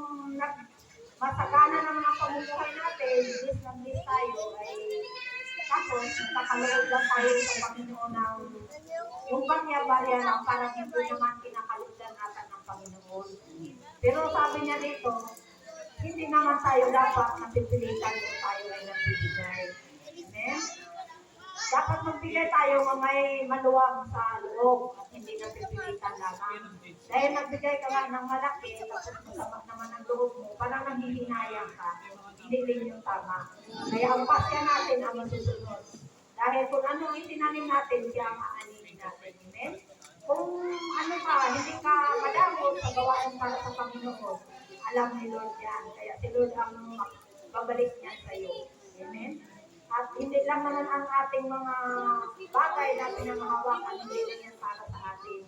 masagana ng mga pamumuhay natin, bis na bis tayo ay tapos, nakakaloob lang tayo sa Panginoon ng yung barya-barya lang parang hindi naman kinakalugdan natin ng Panginoon. Pero sabi niya dito, hindi naman tayo dapat napipilitan kung tayo ay nagbibigay. Amen? Dapat magbigay tayo ng may maluwag sa loob at hindi napipilitan lamang. Dahil nagbigay ka nga ng malaki, tapos masama naman ang loob mo, parang nanghihinayang ka. Hindi rin yung tama. Kaya ang pasya natin ang masusunod. Dahil kung ano ang itinanim natin, siya ang aaninin natin. Amen? Kung ano ka, hindi ka madamot sa gawain para sa Panginoon, alam ni Lord yan. Kaya si Lord ang babalik niya sa iyo. Amen? At hindi lang naman ang ating mga bagay na pinamahawakan, hindi lang yan para sa atin.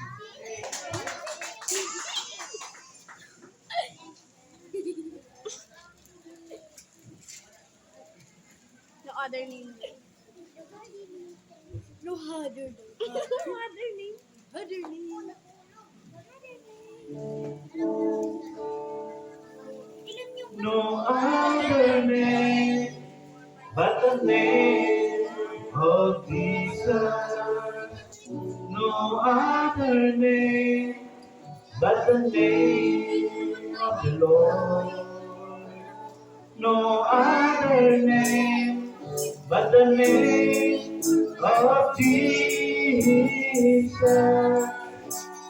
No other name. No other name. No other name. Other name. No other name but the name of Jesus. No other name but the name of the Lord. No other name but the name of Jesus.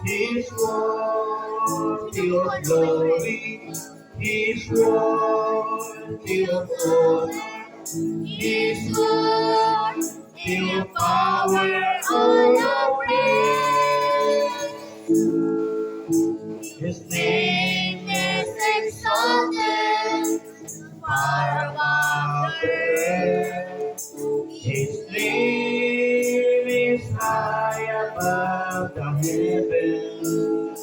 He's worthy of glory. He's worthy of honor. He's worthy of power, honor, praise. His name is exalted far above the earth. His name is high above the heavens.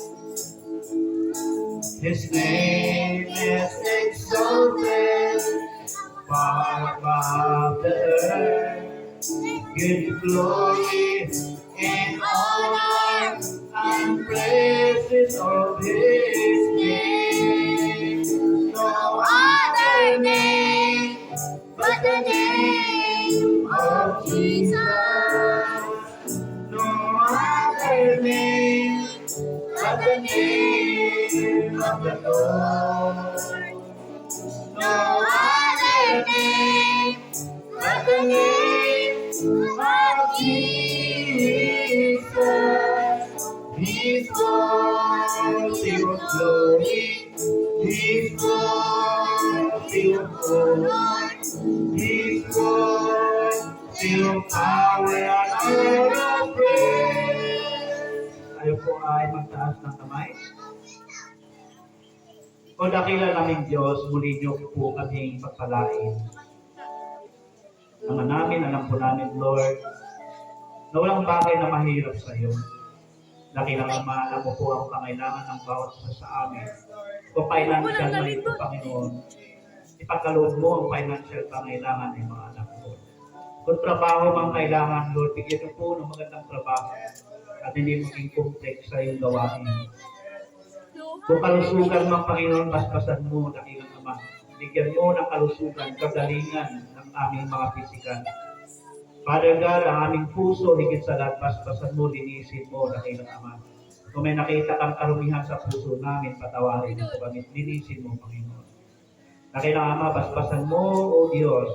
His name is exalted far above the earth. Give glory and honor and praises of His name. No other name but the name of Jesus. No other name but the name of the Lord. No other name but the name of Jesus. He's worthy of glory. He's worthy of honor. He's worthy of power and of praise. Tayo po ay magtaas ng kamay. O dakila naming Diyos, muli niyo po kaming pagpalain. Naman namin, alam po namin, Lord, na walang bagay na mahirap sa iyo. Dakilang Ama, alam mo po ang pangailangan ng bawat isa sa amin. Kung financial na ito, Panginoon, ipagkaloob mo ang financial pangailangan ng mga anak ko. Kung trabaho mang kailangan, Lord, bigyan niyo po ng magandang trabaho at hindi maging complex sa iyong gawain. Kung kalusugan mang Panginoon, basbasan mo, dakilang Ama. Bigyan mo ng kalusugan, kagalingan ng aming mga pisikal. Father God, ang aming puso, higit sa lahat, basbasan mo, linisin mo, dakilang Ama. Kung may nakita kang karumihan sa puso namin, patawarin mo kami, linisin mo, Panginoon. Dakilang Ama, basbasan mo, O Diyos,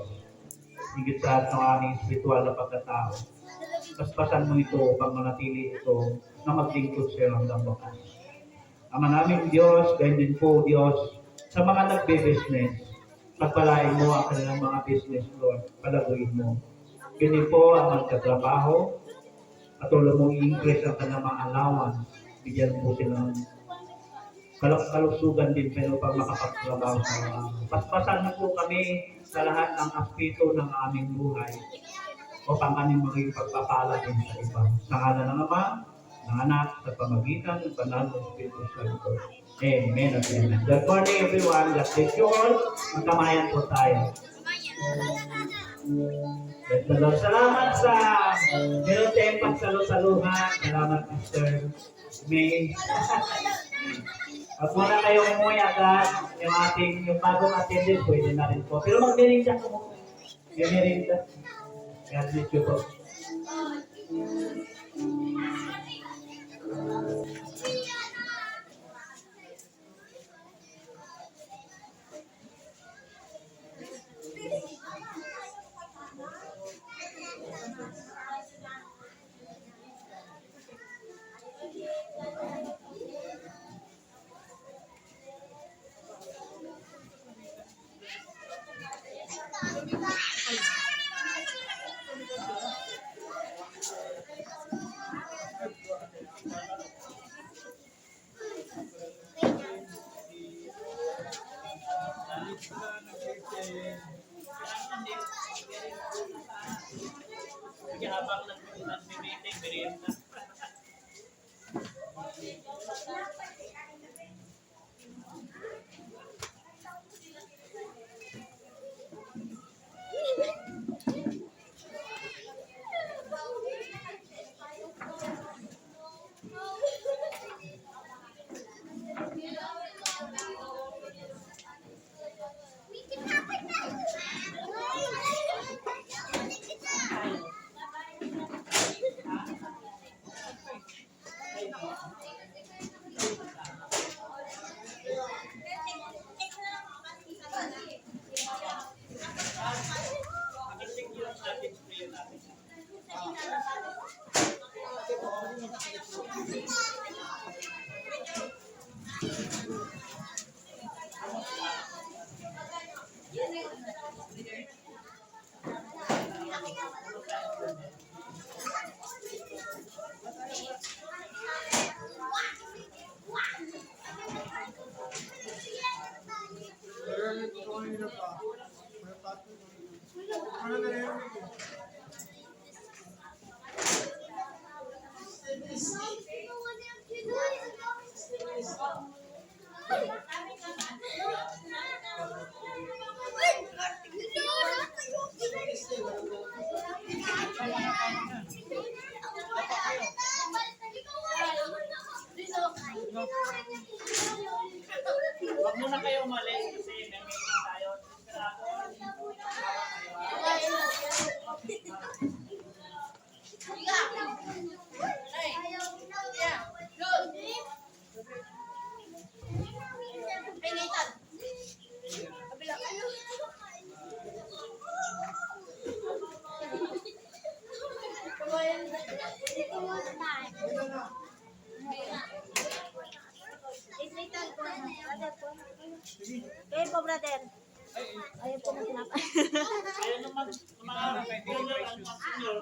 higit sa lahat ng aming spiritual na pagkatao. Basbasan mo ito upang manatili ito na maglingkod sa iyo hanggang wakas. Ama namin Diyos, ganyan din po Diyos, sa mga nagbe-business, pagpalain mo ang kanilang mga business, Lord, palaguin mo. Ganyan po ang magkatrabaho, at tulad mong i-increase ang kanilang mga allowance, bigyan po sila ng kalusugan din, pero pag makapagtrabaho sa mga. Paspasan na po kami sa lahat ng aspito ng aming buhay, upang kami maging pagpapala din sa iba. Sa ngalan ng Ama, ng Anak, sa pamagitan ng Banal ng Espiritu Santo. Amen at amen. Good morning everyone. God bless you all. Magkamayan po tayo. Praise the Lord. Salamat sa meron pagsalo-saluhan. Salamat Mr. May. Pag muna kayo umuwi agad, yung bagong attendance, pwede na rin po. Pero mag-merinda ko mo. Mag-merinda. God bless you po. Huwag muna kayo umalis kasi may meeting tayo. Kayo po, brother. Ayun po na tinapay. Ayun naman, mga senior, ang mga senior.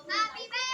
Happy birthday!